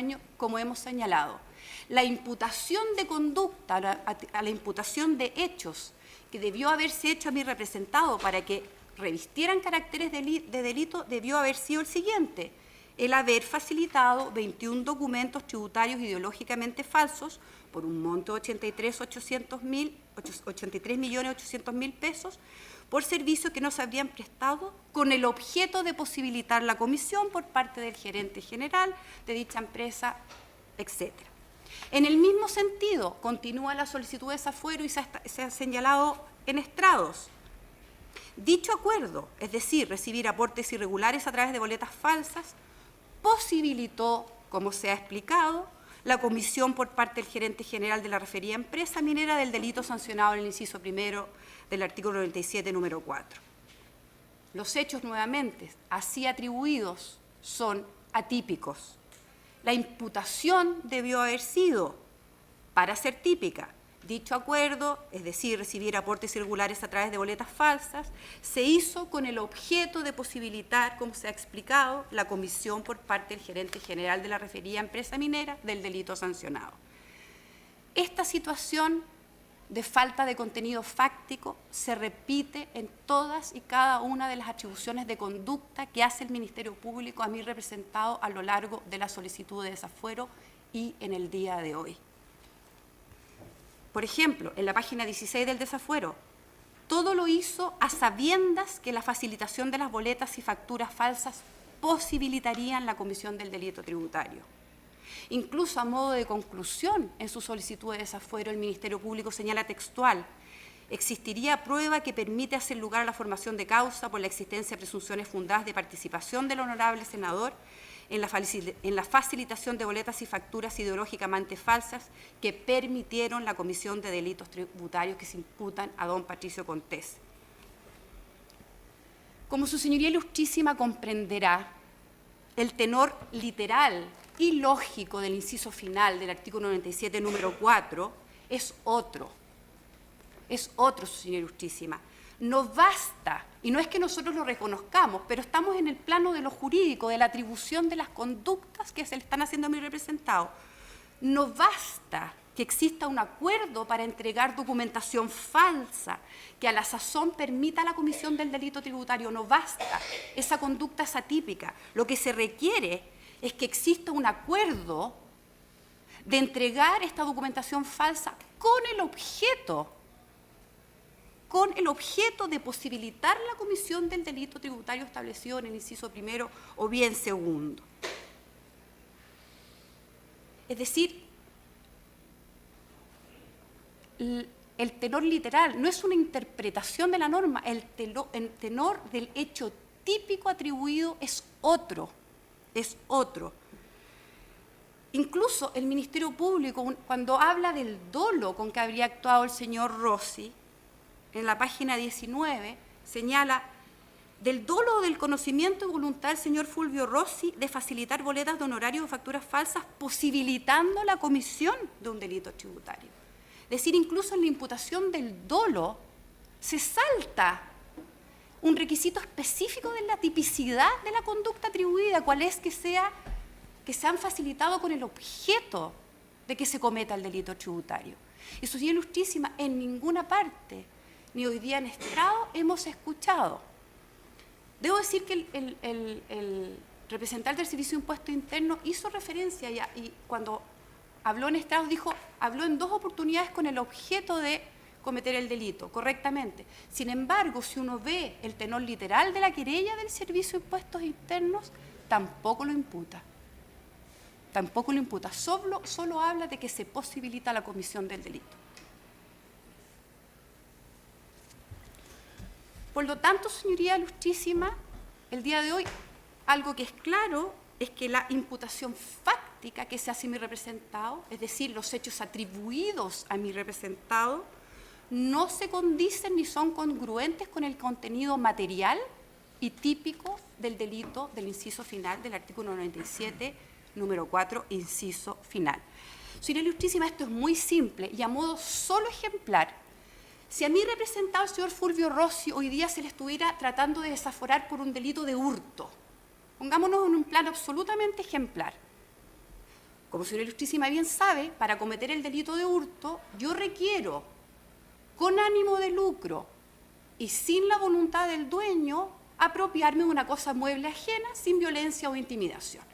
hemos señalado. La imputación de conducta, a la imputación de hechos que debió haberse hecho a mi representado para que revistieran caracteres de delito debió haber sido el siguiente: el haber facilitado 21 documentos tributarios ideológicamente falsos por un monto de 83.800.000 pesos por servicios que no se habrían prestado con el objeto de posibilitar la comisión por parte del gerente general de dicha empresa, etc. En el mismo sentido, continúa la solicitud de desafuero y se ha señalado en estrados. Dicho acuerdo, es decir, recibir aportes irregulares a través de boletas falsas, posibilitó como se ha explicado, la comisión por parte del gerente general de la referida empresa minera del delito sancionado en el inciso primero del artículo 97, número 4. Los hechos, nuevamente, así atribuidos, son atípicos. La imputación debió haber sido, para ser típica, dicho acuerdo, es decir, recibir aportes irregulares a través de boletas falsas, se hizo con el objeto de posibilitar, como se ha explicado, la comisión por parte del gerente general de la referida empresa minera del delito sancionado. Esta situación de falta de contenido fáctico se repite en todas y cada una de las atribuciones de conducta que hace el Ministerio Público a mí representado a lo largo de la solicitud de desafuero y en el día de hoy. Por ejemplo, en la página 16 del desafuero, todo lo hizo a sabiendas que la facilitación de las boletas y facturas falsas posibilitarían la comisión del delito tributario. Incluso a modo de conclusión, en su solicitud de desafuero, el Ministerio Público señala textual: existiría prueba que permite hacer lugar a la formación de causa por la existencia de presunciones fundadas de participación del honorable senador en la facilitación de boletas y facturas ideológicamente falsas que permitieron la comisión de delitos tributarios que se imputan a don Patricio Contés. Como su señoría ilustrísima comprenderá, el tenor literal y lógico del inciso final del artículo 97, número 4, es otro. Es otro, su señoría ilustrísima. No basta, y no es que nosotros lo reconozcamos, pero estamos en el plano de lo jurídico, de la atribución de las conductas que se le están haciendo a mi representado. No basta que exista un acuerdo para entregar documentación falsa que a la sazón permita la comisión del delito tributario. No basta, esa conducta es atípica. Lo que se requiere es que exista un acuerdo de entregar esta documentación falsa con el objeto de posibilitar la comisión del delito tributario establecido en el inciso primero o bien segundo. Es decir, el tenor literal no es una interpretación de la norma, el tenor del hecho típico atribuido es otro, es otro. Incluso el Ministerio Público, cuando habla del dolo con que habría actuado el señor Rossi, en la página 19, señala: del dolo o del conocimiento y voluntad del señor Fulvio Rossi de facilitar boletas de honorarios o facturas falsas, posibilitando la comisión de un delito tributario. Es decir, incluso en la imputación del dolo se salta un requisito específico de la tipicidad de la conducta atribuida, cuál es que se han facilitado con el objeto de que se cometa el delito tributario. Y su señoría ilustrísima, en ninguna parte, ni hoy día en estrado, hemos escuchado. Debo decir que el representante del Servicio de Impuestos Internos hizo referencia y cuando habló en estrado habló en 2 oportunidades con el objeto de cometer el delito, correctamente. Sin embargo, si uno ve el tenor literal de la querella del Servicio de Impuestos Internos, tampoco lo imputa. Tampoco lo imputa. Solo habla de que se posibilita la comisión del delito. Por lo tanto, señoría ilustrísima, el día de hoy, algo que es claro es que la imputación fáctica que se hace a mi representado, es decir, los hechos atribuidos a mi representado, no se condicen ni son congruentes con el contenido material y típico del delito del inciso final del artículo 97, número 4, inciso final. Señora ilustrísima, esto es muy simple y a modo solo ejemplar. Si a mi representado, el señor Fulvio Rossi, hoy día se le estuviera tratando de desaforar por un delito de hurto, pongámonos en un plano absolutamente ejemplar. Como señora ilustrísima bien sabe, para cometer el delito de hurto, yo requiero, con ánimo de lucro y sin la voluntad del dueño, apropiarme de una cosa mueble ajena sin violencia o intimidación.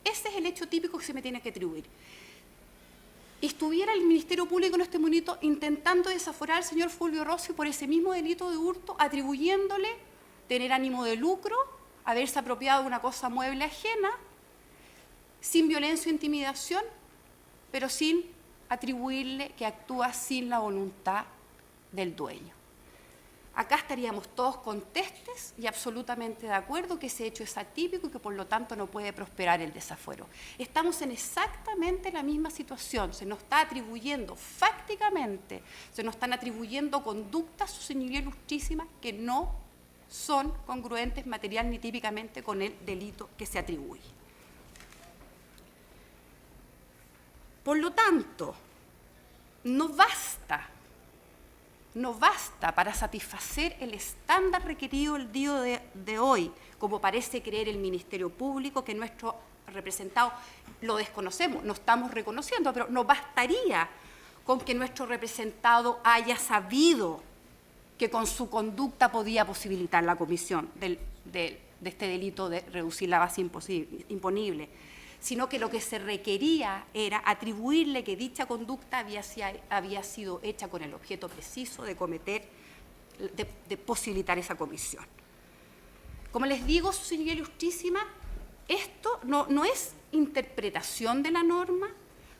Ese es el hecho típico que se me tiene que atribuir. Estuviera el Ministerio Público en este momento intentando desaforar al señor Fulvio Rossi por ese mismo delito de hurto, atribuyéndole tener ánimo de lucro, haberse apropiado de una cosa mueble ajena, sin violencia o intimidación, pero sin atribuirle que actúa sin la voluntad del dueño. acá estaríamos todos contestes y absolutamente de acuerdo que ese hecho es atípico y que por lo tanto no puede prosperar el desafuero. Estamos en exactamente la misma situación, se nos está atribuyendo fácticamente, se nos están atribuyendo conductas, su señoría ilustrísima, que no son congruentes material ni típicamente con el delito que se atribuye. Por lo tanto, no basta para satisfacer el estándar requerido el día de hoy, como parece creer el Ministerio Público, que nuestro representado lo desconocemos, no estamos reconociendo, pero no bastaría con que nuestro representado haya sabido que con su conducta podía posibilitar la comisión de este delito de reducir la base imponible, sino que lo que se requería era atribuirle que dicha conducta había sido hecha con el objeto preciso de posibilitar esa comisión. Como les digo, su señoría ilustrísima, esto no es interpretación de la norma,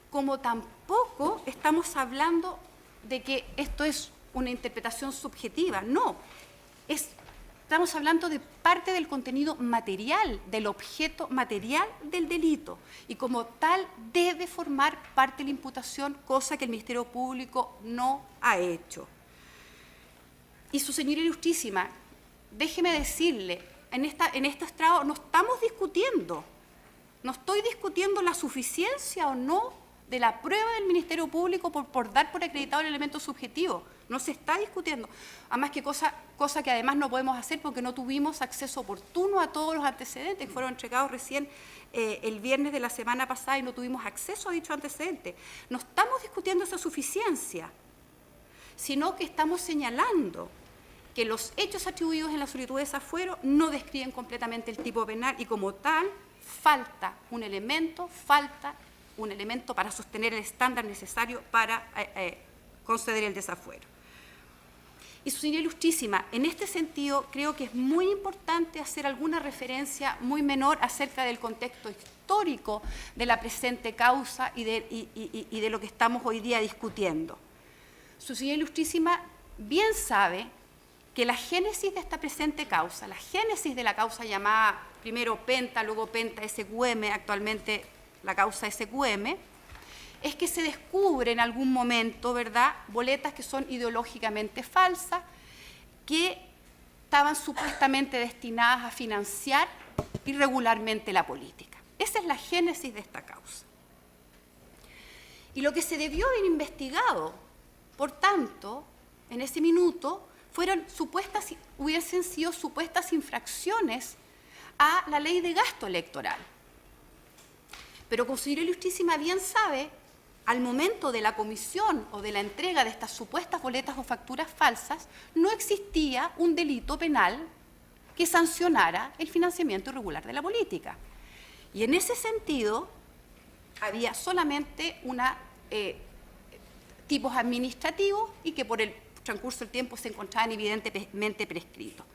como tampoco estamos hablando de que esto es una interpretación subjetiva, no, estamos hablando de parte del contenido material, del objeto material del delito, y como tal debe formar parte de la imputación, cosa que el Ministerio Público no ha hecho. Y su señoría ilustrísima, déjeme decirle, en este estrado no estamos discutiendo, no estoy discutiendo la suficiencia o no de la prueba del Ministerio Público por dar por acreditado el elemento subjetivo. No se está discutiendo. Además que cosa que además no podemos hacer porque no tuvimos acceso oportuno a todos los antecedentes que fueron entregados recién el viernes de la semana pasada y no tuvimos acceso a dicho antecedente. No estamos discutiendo esa suficiencia, sino que estamos señalando que los hechos atribuidos en la solicitud de desafuero no describen completamente el tipo penal y como tal falta un elemento para sostener el estándar necesario para conceder el desafuero. Y su señoría ilustrísima, en este sentido creo que es muy importante hacer alguna referencia muy menor acerca del contexto histórico de la presente causa y de lo que estamos hoy día discutiendo. Su señoría ilustrísima bien sabe que la génesis de esta presente causa, la génesis de la causa llamada primero Penta, luego Penta SQM, actualmente la causa SQM, es que se descubre en algún momento, ¿verdad?, boletas que son ideológicamente falsas, que estaban supuestamente destinadas a financiar irregularmente la política. Esa es la génesis de esta causa. Y lo que se debió haber investigado, por tanto, en ese minuto, hubiesen sido supuestas infracciones a la ley de gasto electoral. Pero como señora ilustrísima bien sabe, al momento de la comisión o de la entrega de estas supuestas boletas o facturas falsas, no existía un delito penal que sancionara el financiamiento irregular de la política. Y en ese sentido, había solamente tipos administrativos y que por el transcurso del tiempo se encontraban evidentemente prescritos.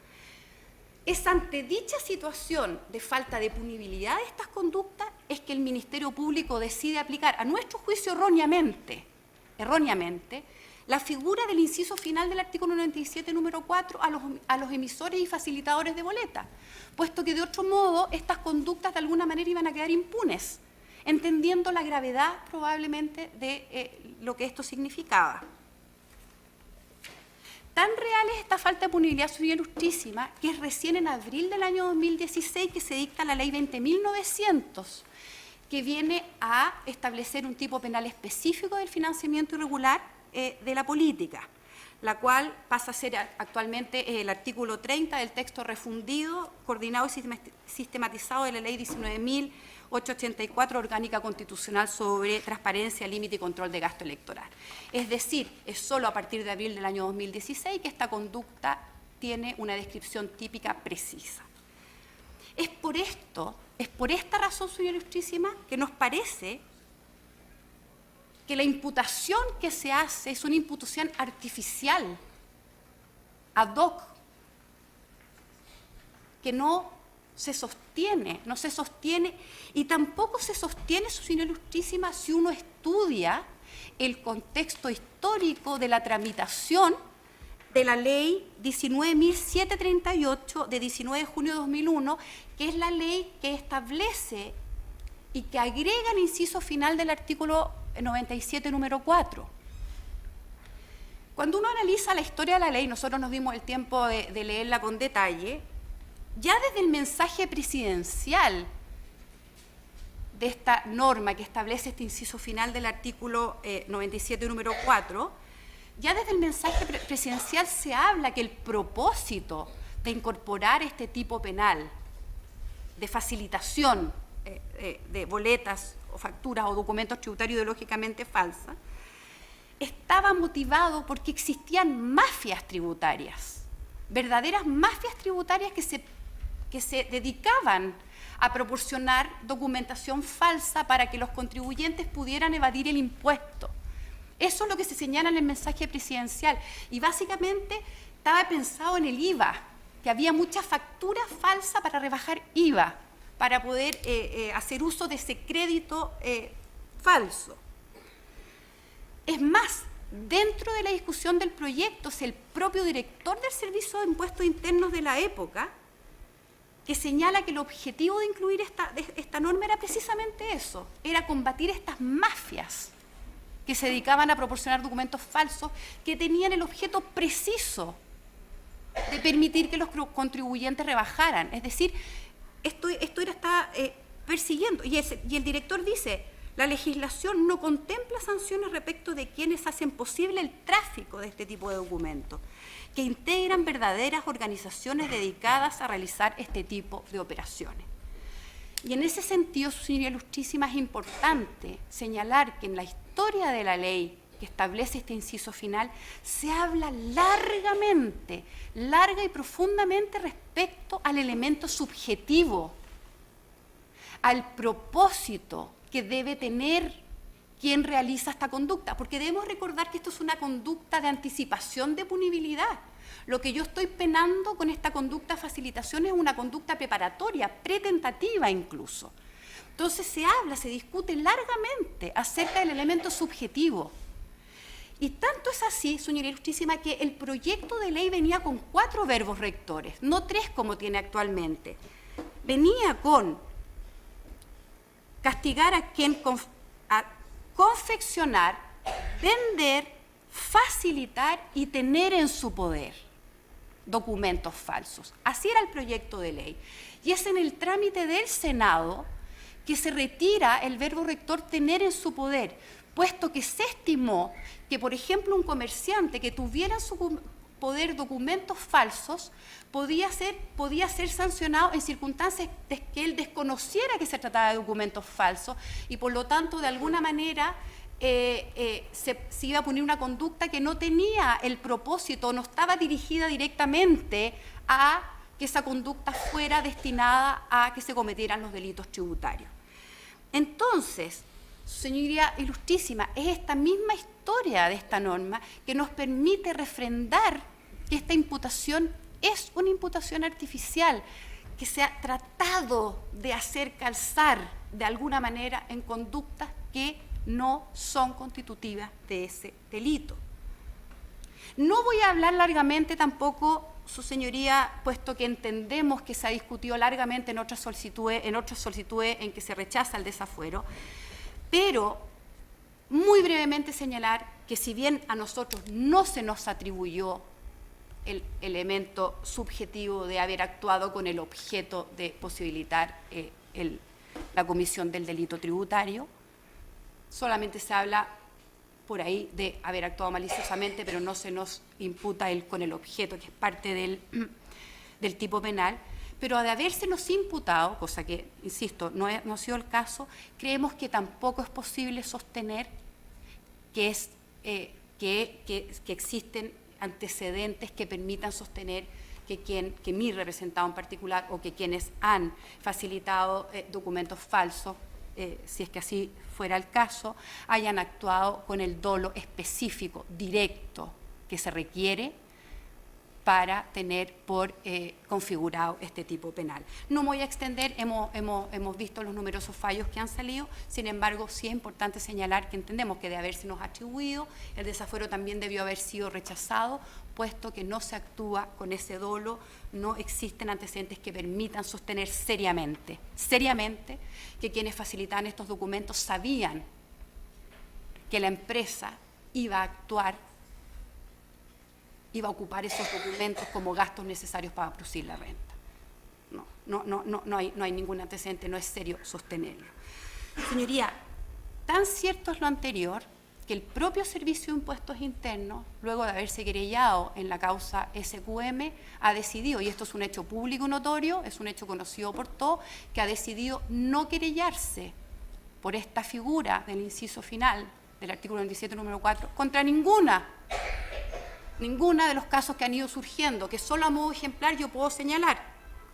Es ante dicha situación de falta de punibilidad de estas conductas es que el Ministerio Público decide aplicar, a nuestro juicio erróneamente, la figura del inciso final del artículo 97, número 4, a los emisores y facilitadores de boletas, puesto que de otro modo estas conductas de alguna manera iban a quedar impunes, entendiendo la gravedad probablemente de lo que esto significaba. Tan real es esta falta de punibilidad, su señoría ilustrísima, que es recién en abril del año 2016 que se dicta la ley 20.900, que viene a establecer un tipo penal específico del financiamiento irregular de la política, la cual pasa a ser actualmente el artículo 30 del texto refundido, coordinado y sistematizado de la ley 19.884, orgánica constitucional sobre transparencia, límite y control de gasto electoral. Es decir, es solo a partir de abril del año 2016 que esta conducta tiene una descripción típica precisa. Es por esta razón, señora ilustrísima, que nos parece que la imputación que se hace es una imputación artificial, ad hoc, que no se sostiene y tampoco se sostiene, su señora ilustrísima, si uno estudia el contexto histórico de la tramitación de la ley 19.738 de 19 de junio de 2001, que es la ley que establece y que agrega el inciso final del artículo 97, número 4. Cuando uno analiza la historia de la ley, nosotros nos dimos el tiempo de leerla con detalle, ya desde el mensaje presidencial de esta norma que establece este inciso final del artículo 97, número 4, ya desde el mensaje presidencial se habla que el propósito de incorporar este tipo penal de facilitación de boletas o facturas o documentos tributarios ideológicamente falsas estaba motivado porque existían mafias tributarias, verdaderas mafias tributarias que se dedicaban a proporcionar documentación falsa para que los contribuyentes pudieran evadir el impuesto. Eso es lo que se señala en el mensaje presidencial. Y básicamente estaba pensado en el IVA, que había mucha factura falsa para rebajar IVA, para poder hacer uso de ese crédito falso. Es más, dentro de la discusión del proyecto, es el propio director del Servicio de Impuestos Internos de la época que señala que el objetivo de incluir esta norma era precisamente eso, era combatir estas mafias que se dedicaban a proporcionar documentos falsos que tenían el objeto preciso de permitir que los contribuyentes rebajaran. Es decir, esto está persiguiendo, y el director dice: la legislación no contempla sanciones respecto de quienes hacen posible el tráfico de este tipo de documentos, que integran verdaderas organizaciones dedicadas a realizar este tipo de operaciones. Y en ese sentido, señoría ilustrísima, es importante señalar que en la historia de la ley que establece este inciso final, se habla larga y profundamente respecto al elemento subjetivo, al propósito que debe tener quien realiza esta conducta, porque debemos recordar que esto es una conducta de anticipación de punibilidad. Lo que yo estoy penando con esta conducta de facilitación es una conducta preparatoria, pretentativa incluso. Entonces se discute largamente acerca del elemento subjetivo. Y tanto es así, señoría ilustrísima, que el proyecto de ley venía con 4 verbos rectores, no 3 como tiene actualmente. Venía con castigar a quien confeccionar, vender, facilitar y tener en su poder documentos falsos. Así era el proyecto de ley. Y es en el trámite del Senado que se retira el verbo rector tener en su poder, puesto que se estimó que, por ejemplo, un comerciante que tuviera en su poder documentos falsos podía ser sancionado en circunstancias de que él desconociera que se trataba de documentos falsos y, por lo tanto, de alguna manera se iba a punir una conducta que no tenía el propósito, no estaba dirigida directamente a que esa conducta fuera destinada a que se cometieran los delitos tributarios. Entonces, señoría ilustrísima, es esta misma historia de esta norma que nos permite refrendar que esta imputación es una imputación artificial, que se ha tratado de hacer calzar de alguna manera en conductas que no son constitutivas de ese delito. No voy a hablar largamente tampoco, su señoría, puesto que entendemos que se ha discutido largamente en otras solicitudes en que se rechaza el desafuero, pero muy brevemente señalar que si bien a nosotros no se nos atribuyó el elemento subjetivo de haber actuado con el objeto de posibilitar la comisión del delito tributario, solamente se habla por ahí de haber actuado maliciosamente, pero no se nos imputa con el objeto, que es parte del tipo penal. Pero de habérsenos imputado, cosa que, insisto, no ha sido el caso, creemos que tampoco es posible sostener que existen antecedentes que permitan sostener que mi representado en particular o que quienes han facilitado documentos falsos, si es que así fuera el caso, hayan actuado con el dolo específico, directo, que se requiere para tener por configurado este tipo penal. No me voy a extender, hemos visto los numerosos fallos que han salido, sin embargo, sí es importante señalar que entendemos que de habérsenos atribuido, el desafuero también debió haber sido rechazado, puesto que no se actúa con ese dolo, no existen antecedentes que permitan sostener seriamente, que quienes facilitaban estos documentos sabían que la empresa iba a actuar, iba a ocupar esos documentos como gastos necesarios para producir la renta. No hay ningún antecedente, no es serio sostenerlo. Señoría, tan cierto es lo anterior que el propio Servicio de Impuestos Internos, luego de haberse querellado en la causa SQM, ha decidido, y esto es un hecho público y notorio, es un hecho conocido por todos, que ha decidido no querellarse por esta figura del inciso final del artículo 27, número 4, contra ninguna de los casos que han ido surgiendo, que solo a modo ejemplar yo puedo señalar: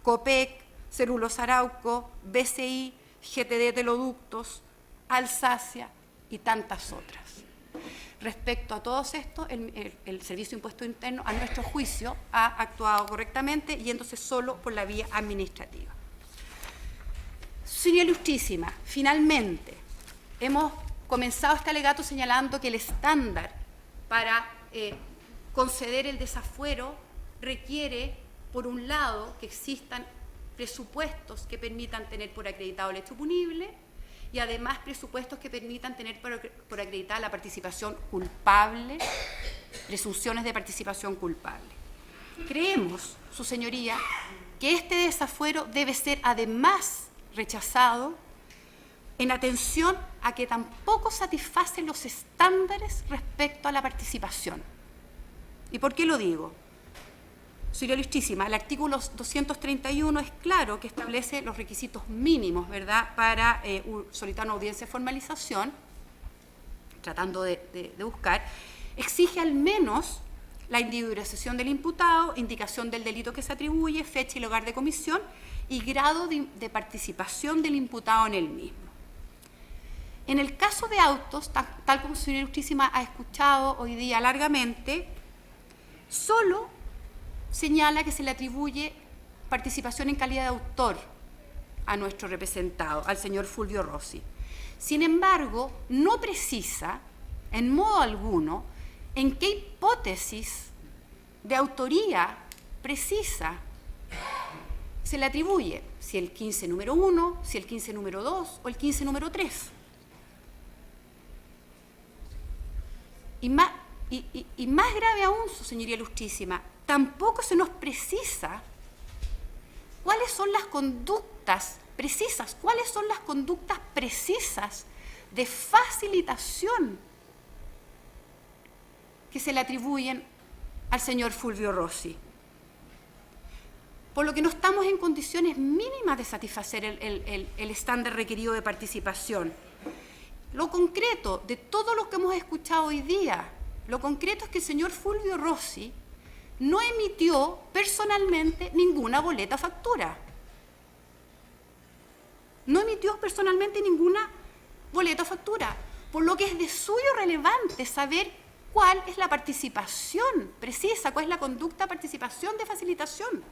COPEC, Celulosa Arauco, BCI, GTD Teloductos, Alsacia y tantas otras. Respecto a todos estos, el Servicio de Impuestos Internos, a nuestro juicio, ha actuado correctamente, yéndose solo por la vía administrativa. Señora Ilustrísima, finalmente, hemos comenzado este alegato señalando que el estándar para conceder el desafuero requiere, por un lado, que existan presupuestos que permitan tener por acreditado el hecho punible y además presupuestos que permitan tener por acreditada la participación culpable, presunciones de participación culpable. Creemos, su señoría, que este desafuero debe ser además rechazado en atención a que tampoco satisfacen los estándares respecto a la participación. ¿Y por qué lo digo? Señora Ilustrísima, el artículo 231 es claro que establece los requisitos mínimos, ¿verdad?, para solicitar una audiencia de formalización, tratando de buscar, exige al menos la individualización del imputado, indicación del delito que se atribuye, fecha y lugar de comisión y grado de participación del imputado en el mismo. En el caso de autos, tal como la señora Ilustrísima ha escuchado hoy día largamente, solo señala que se le atribuye participación en calidad de autor a nuestro representado, al señor Fulvio Rossi. Sin embargo, no precisa en modo alguno en qué hipótesis de autoría precisa se le atribuye, si el 15 número 1, si el 15 número 2 o el 15 número 3. Y más grave aún, su señoría Ilustrísima, tampoco se nos precisa cuáles son las conductas precisas, de facilitación que se le atribuyen al señor Fulvio Rossi. Por lo que no estamos en condiciones mínimas de satisfacer el estándar requerido de participación. Lo concreto de todo lo que hemos escuchado hoy día, lo concreto es que el señor Fulvio Rossi no emitió personalmente ninguna boleta o factura. No emitió personalmente ninguna boleta o factura, por lo que es de suyo relevante saber cuál es la participación precisa, cuál es la conducta de participación de facilitación.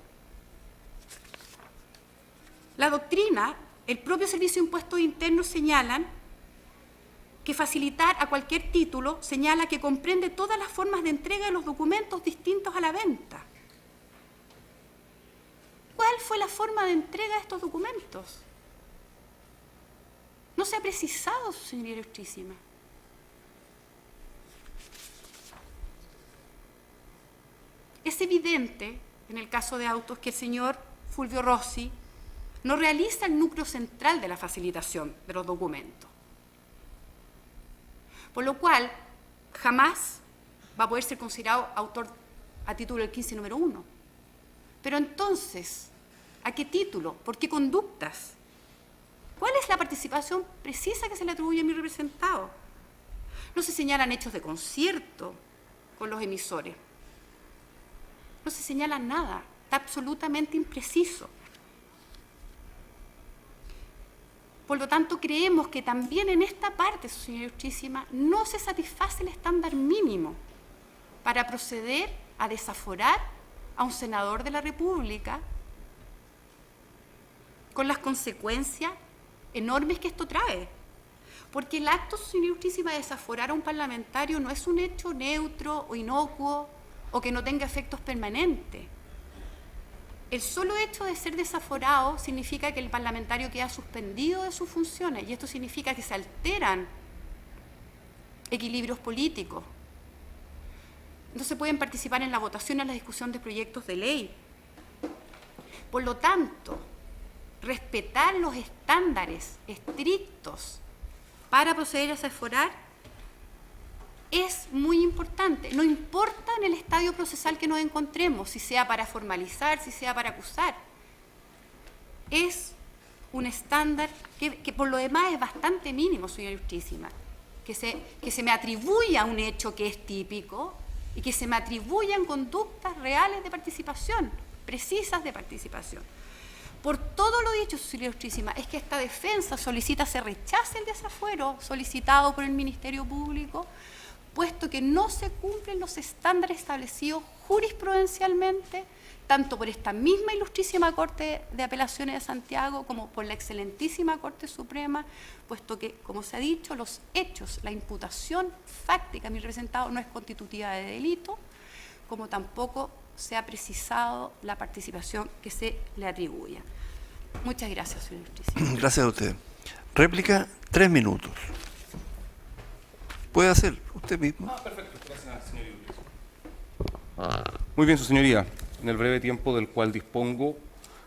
La doctrina, el propio Servicio de Impuestos Internos señalan que facilitar a cualquier título señala que comprende todas las formas de entrega de los documentos distintos a la venta. ¿Cuál fue la forma de entrega de estos documentos? No se ha precisado, su señoría Ilustrísima. Es evidente, en el caso de autos, que el señor Fulvio Rossi no realiza el núcleo central de la facilitación de los documentos. Por lo cual, jamás va a poder ser considerado autor a título del 15 número 1. Pero entonces, ¿a qué título? ¿Por qué conductas? ¿Cuál es la participación precisa que se le atribuye a mi representado? No se señalan hechos de concierto con los emisores. No se señala nada, está absolutamente impreciso. Por lo tanto, creemos que también en esta parte, su señoría Ilustrísima, no se satisface el estándar mínimo para proceder a desaforar a un senador de la República con las consecuencias enormes que esto trae. Porque el acto, señora Ilustrísima, de desaforar a un parlamentario no es un hecho neutro o inocuo o que no tenga efectos permanentes. El solo hecho de ser desaforado significa que el parlamentario queda suspendido de sus funciones, y esto significa que se alteran equilibrios políticos. No se pueden participar en la votación, en la discusión de proyectos de ley. Por lo tanto, respetar los estándares estrictos para proceder a desaforar es muy importante. No importa en el estadio procesal que nos encontremos, si sea para formalizar, si sea para acusar. Es un estándar que por lo demás es bastante mínimo, señora Ilustrísima. Que se me atribuya un hecho que es típico y que se me atribuyan conductas reales de participación, precisas de participación. Por todo lo dicho, señora Ilustrísima, es que esta defensa solicita se rechace el desafuero solicitado por el Ministerio Público, puesto que no se cumplen los estándares establecidos jurisprudencialmente, tanto por esta misma Ilustrísima Corte de Apelaciones de Santiago como por la excelentísima Corte Suprema, puesto que, como se ha dicho, los hechos, la imputación fáctica a mi representado no es constitutiva de delito, como tampoco se ha precisado la participación que se le atribuya. Muchas gracias, señor Ilustrísima. Gracias a usted. Réplica, 3 minutos. Puede hacer usted mismo. Perfecto, gracias, señor Ilustrísima. Muy bien, su señoría. En el breve tiempo del cual dispongo,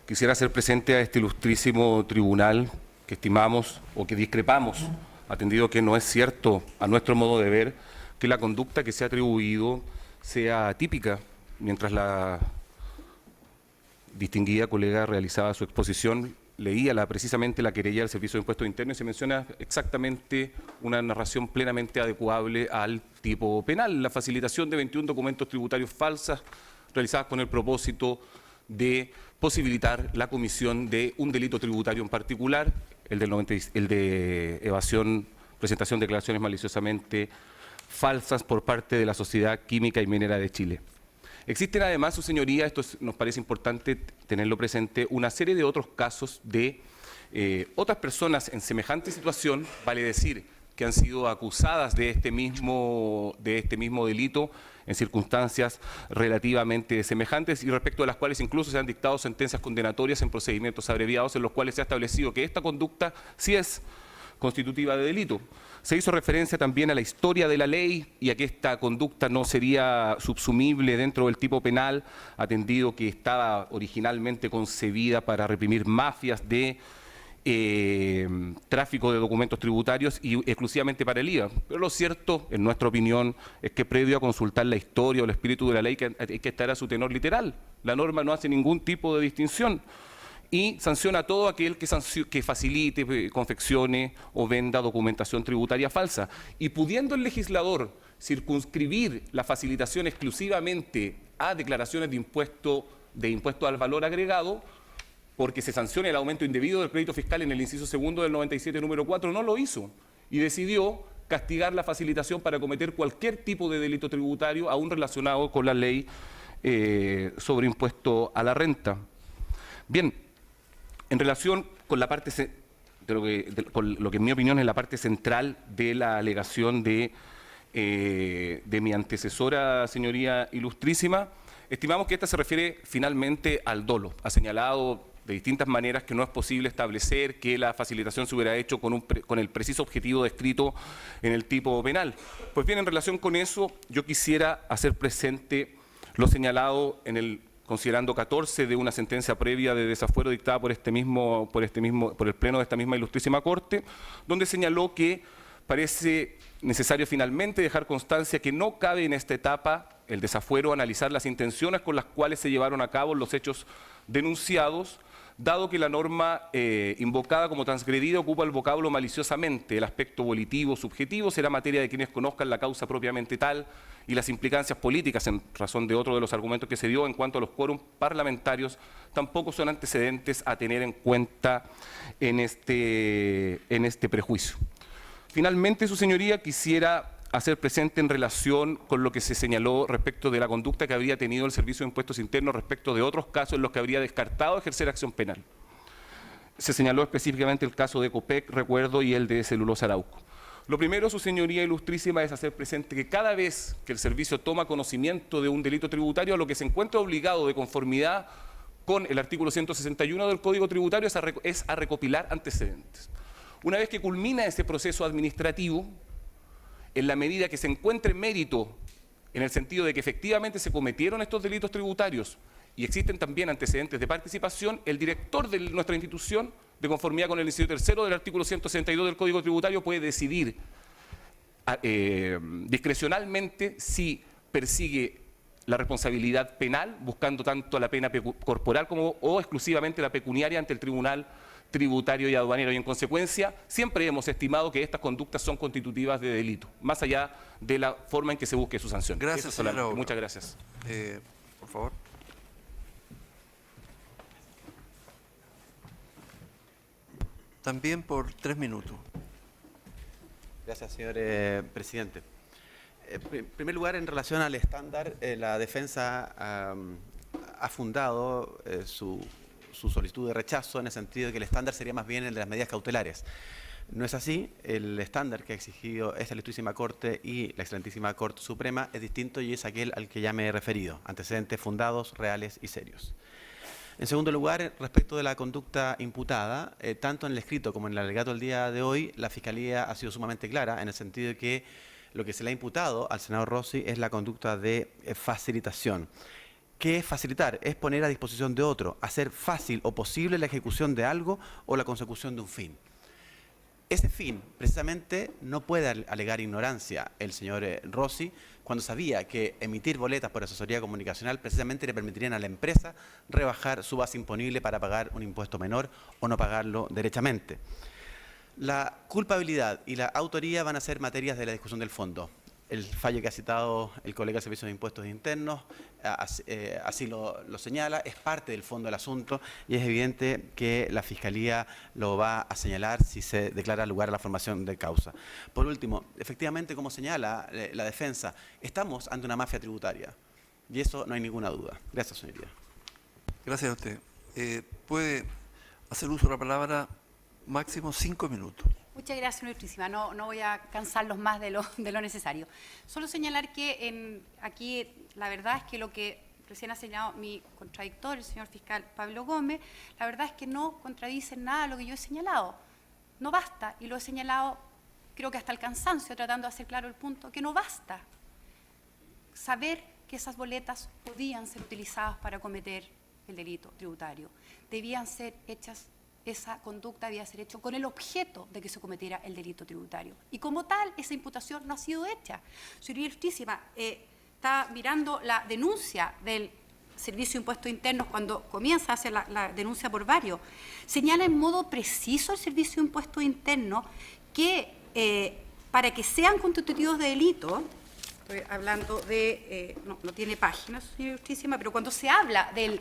quisiera hacer presente a este ilustrísimo tribunal que estimamos o que discrepamos, atendido que no es cierto, a nuestro modo de ver, que la conducta que se ha atribuido sea atípica. Mientras la distinguida colega realizaba su exposición, leía precisamente la querella del Servicio de Impuestos Internos y se menciona exactamente una narración plenamente adecuable al tipo penal, la facilitación de 21 documentos tributarios falsas realizadas con el propósito de posibilitar la comisión de un delito tributario en particular, el de evasión, presentación de declaraciones maliciosamente falsas por parte de la Sociedad Química y Minera de Chile. Existen además, su señoría, nos parece importante tenerlo presente, una serie de otros casos de otras personas en semejante situación, vale decir, que han sido acusadas de este mismo delito en circunstancias relativamente semejantes y respecto de las cuales incluso se han dictado sentencias condenatorias en procedimientos abreviados en los cuales se ha establecido que esta conducta sí es constitutiva de delito. Se hizo referencia también a la historia de la ley y a que esta conducta no sería subsumible dentro del tipo penal, atendido que estaba originalmente concebida para reprimir mafias de tráfico de documentos tributarios y exclusivamente para el IVA. Pero lo cierto, en nuestra opinión, es que previo a consultar la historia o el espíritu de la ley, hay que estar a su tenor literal. La norma no hace ningún tipo de distinción y sanciona a todo aquel que facilite, confeccione o venda documentación tributaria falsa. Y pudiendo el legislador circunscribir la facilitación exclusivamente a declaraciones de impuesto al valor agregado, porque se sancione el aumento indebido del crédito fiscal en el inciso segundo del 97, número 4, no lo hizo y decidió castigar la facilitación para cometer cualquier tipo de delito tributario, aún relacionado con la ley sobre impuesto a la renta. Bien, en relación con la parte con lo que en mi opinión es la parte central de la alegación de mi antecesora, señoría ilustrísima, estimamos que esta se refiere finalmente al dolo. Ha señalado de distintas maneras que no es posible establecer que la facilitación se hubiera hecho con el preciso objetivo descrito en el tipo penal. Pues bien, en relación con eso, yo quisiera hacer presente lo señalado en el considerando 14 de una sentencia previa de desafuero dictada por el Pleno de esta misma ilustrísima Corte, donde señaló que parece necesario finalmente dejar constancia que no cabe en esta etapa el desafuero analizar las intenciones con las cuales se llevaron a cabo los hechos denunciados, dado que la norma invocada como transgredida ocupa el vocablo maliciosamente. El aspecto volitivo, subjetivo, será materia de quienes conozcan la causa propiamente tal y las implicancias políticas, en razón de otro de los argumentos que se dio en cuanto a los quórum parlamentarios, tampoco son antecedentes a tener en cuenta en este prejuicio. Finalmente, su señoría, quisiera hacer presente en relación con lo que se señaló respecto de la conducta que habría tenido el Servicio de Impuestos Internos respecto de otros casos en los que habría descartado ejercer acción penal. Se señaló específicamente el caso de Copec, recuerdo, y el de Celulosa Arauco. Lo primero, su señoría ilustrísima, es hacer presente que cada vez que el servicio toma conocimiento de un delito tributario, a lo que se encuentra obligado de conformidad con el artículo 161 del Código Tributario es a recopilar antecedentes. Una vez que culmina ese proceso administrativo, en la medida que se encuentre mérito en el sentido de que efectivamente se cometieron estos delitos tributarios y existen también antecedentes de participación, el director de nuestra institución, de conformidad con el inciso tercero del artículo 162 del Código Tributario, puede decidir discrecionalmente si persigue la responsabilidad penal, buscando tanto la pena corporal como o exclusivamente la pecuniaria ante el Tribunal Tributario y Aduanero. Y en consecuencia, siempre hemos estimado que estas conductas son constitutivas de delito, más allá de la forma en que se busque su sanción. Gracias, Eso solamente. señora. Muchas gracias. Por favor. También por 3 minutos. Gracias, señor presidente. En primer lugar, en relación al estándar, la defensa ha fundado su solicitud de rechazo en el sentido de que el estándar sería más bien el de las medidas cautelares. No es así. El estándar que ha exigido esta ilustrísima Corte y la excelentísima Corte Suprema es distinto y es aquel al que ya me he referido: antecedentes fundados, reales y serios. En segundo lugar, respecto de la conducta imputada, tanto en el escrito como en el alegato del día de hoy, la Fiscalía ha sido sumamente clara en el sentido de que lo que se le ha imputado al senador Rossi es la conducta de facilitación. ¿Qué es facilitar? Es poner a disposición de otro, hacer fácil o posible la ejecución de algo o la consecución de un fin. Ese fin, precisamente, no puede alegar ignorancia el señor Rossi cuando sabía que emitir boletas por asesoría comunicacional precisamente le permitirían a la empresa rebajar su base imponible para pagar un impuesto menor o no pagarlo derechamente. La culpabilidad y la autoría van a ser materias de la discusión del fondo. El fallo que ha citado el colega del Servicio de Impuestos Internos así lo señala, es parte del fondo del asunto y es evidente que la Fiscalía lo va a señalar si se declara lugar a la formación de causa. Por último, efectivamente, como señala la defensa, estamos ante una mafia tributaria y eso no hay ninguna duda. Gracias, señoría. Gracias a usted. Puede hacer uso de la palabra máximo 5 minutos. Muchas gracias, señora ilustrísima. No voy a cansarlos más de lo necesario. Solo señalar que aquí la verdad es que lo que recién ha señalado mi contradictor, el señor fiscal Pablo Gómez, la verdad es que no contradice nada lo que yo he señalado. No basta, y lo he señalado creo que hasta el cansancio, tratando de hacer claro el punto, que no basta saber que esas boletas podían ser utilizadas para cometer el delito tributario. Debían ser hechas. Esa conducta debía ser hecha con el objeto de que se cometiera el delito tributario. Y como tal, esa imputación no ha sido hecha. Señoría ilustrísima, está mirando la denuncia del Servicio de Impuestos Internos cuando comienza a hacer la denuncia por varios. Señala en modo preciso el Servicio de Impuestos Internos que para que sean constitutivos de delito, estoy hablando de, no tiene páginas, señora ilustrísima, pero cuando se habla del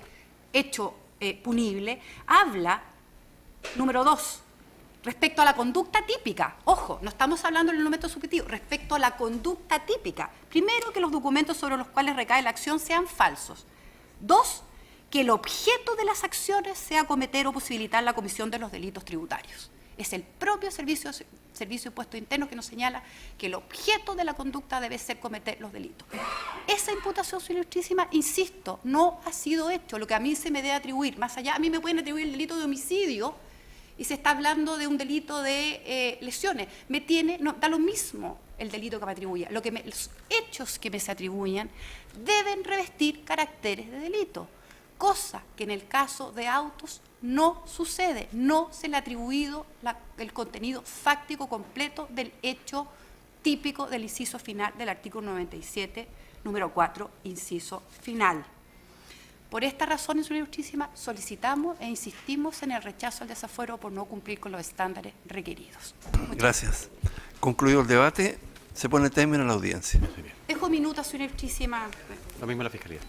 hecho punible, habla. Número 2, respecto a la conducta típica. Ojo, no estamos hablando del elemento subjetivo, respecto a la conducta típica. Primero, que los documentos sobre los cuales recae la acción sean falsos. 2, que el objeto de las acciones sea cometer o posibilitar la comisión de los delitos tributarios. Es el propio Servicio de Impuestos Internos que nos señala que el objeto de la conducta debe ser cometer los delitos. Esa imputación, señora ilustrísima, insisto, no ha sido hecho. Lo que a mí se me debe atribuir, más allá, a mí me pueden atribuir el delito de homicidio y se está hablando de un delito de lesiones. Da lo mismo el delito que me atribuya. Los hechos que me se atribuyan deben revestir caracteres de delito, cosa que en el caso de autos no sucede. No se le ha atribuido el contenido fáctico completo del hecho típico del inciso final del artículo 97, número 4, inciso final. Por esta razón, señora ilustrísima, solicitamos e insistimos en el rechazo al desafuero por no cumplir con los estándares requeridos. Gracias. Concluido el debate, se pone término a la audiencia. Dejo minutos, señora ilustrísima. Lo mismo la Fiscalía.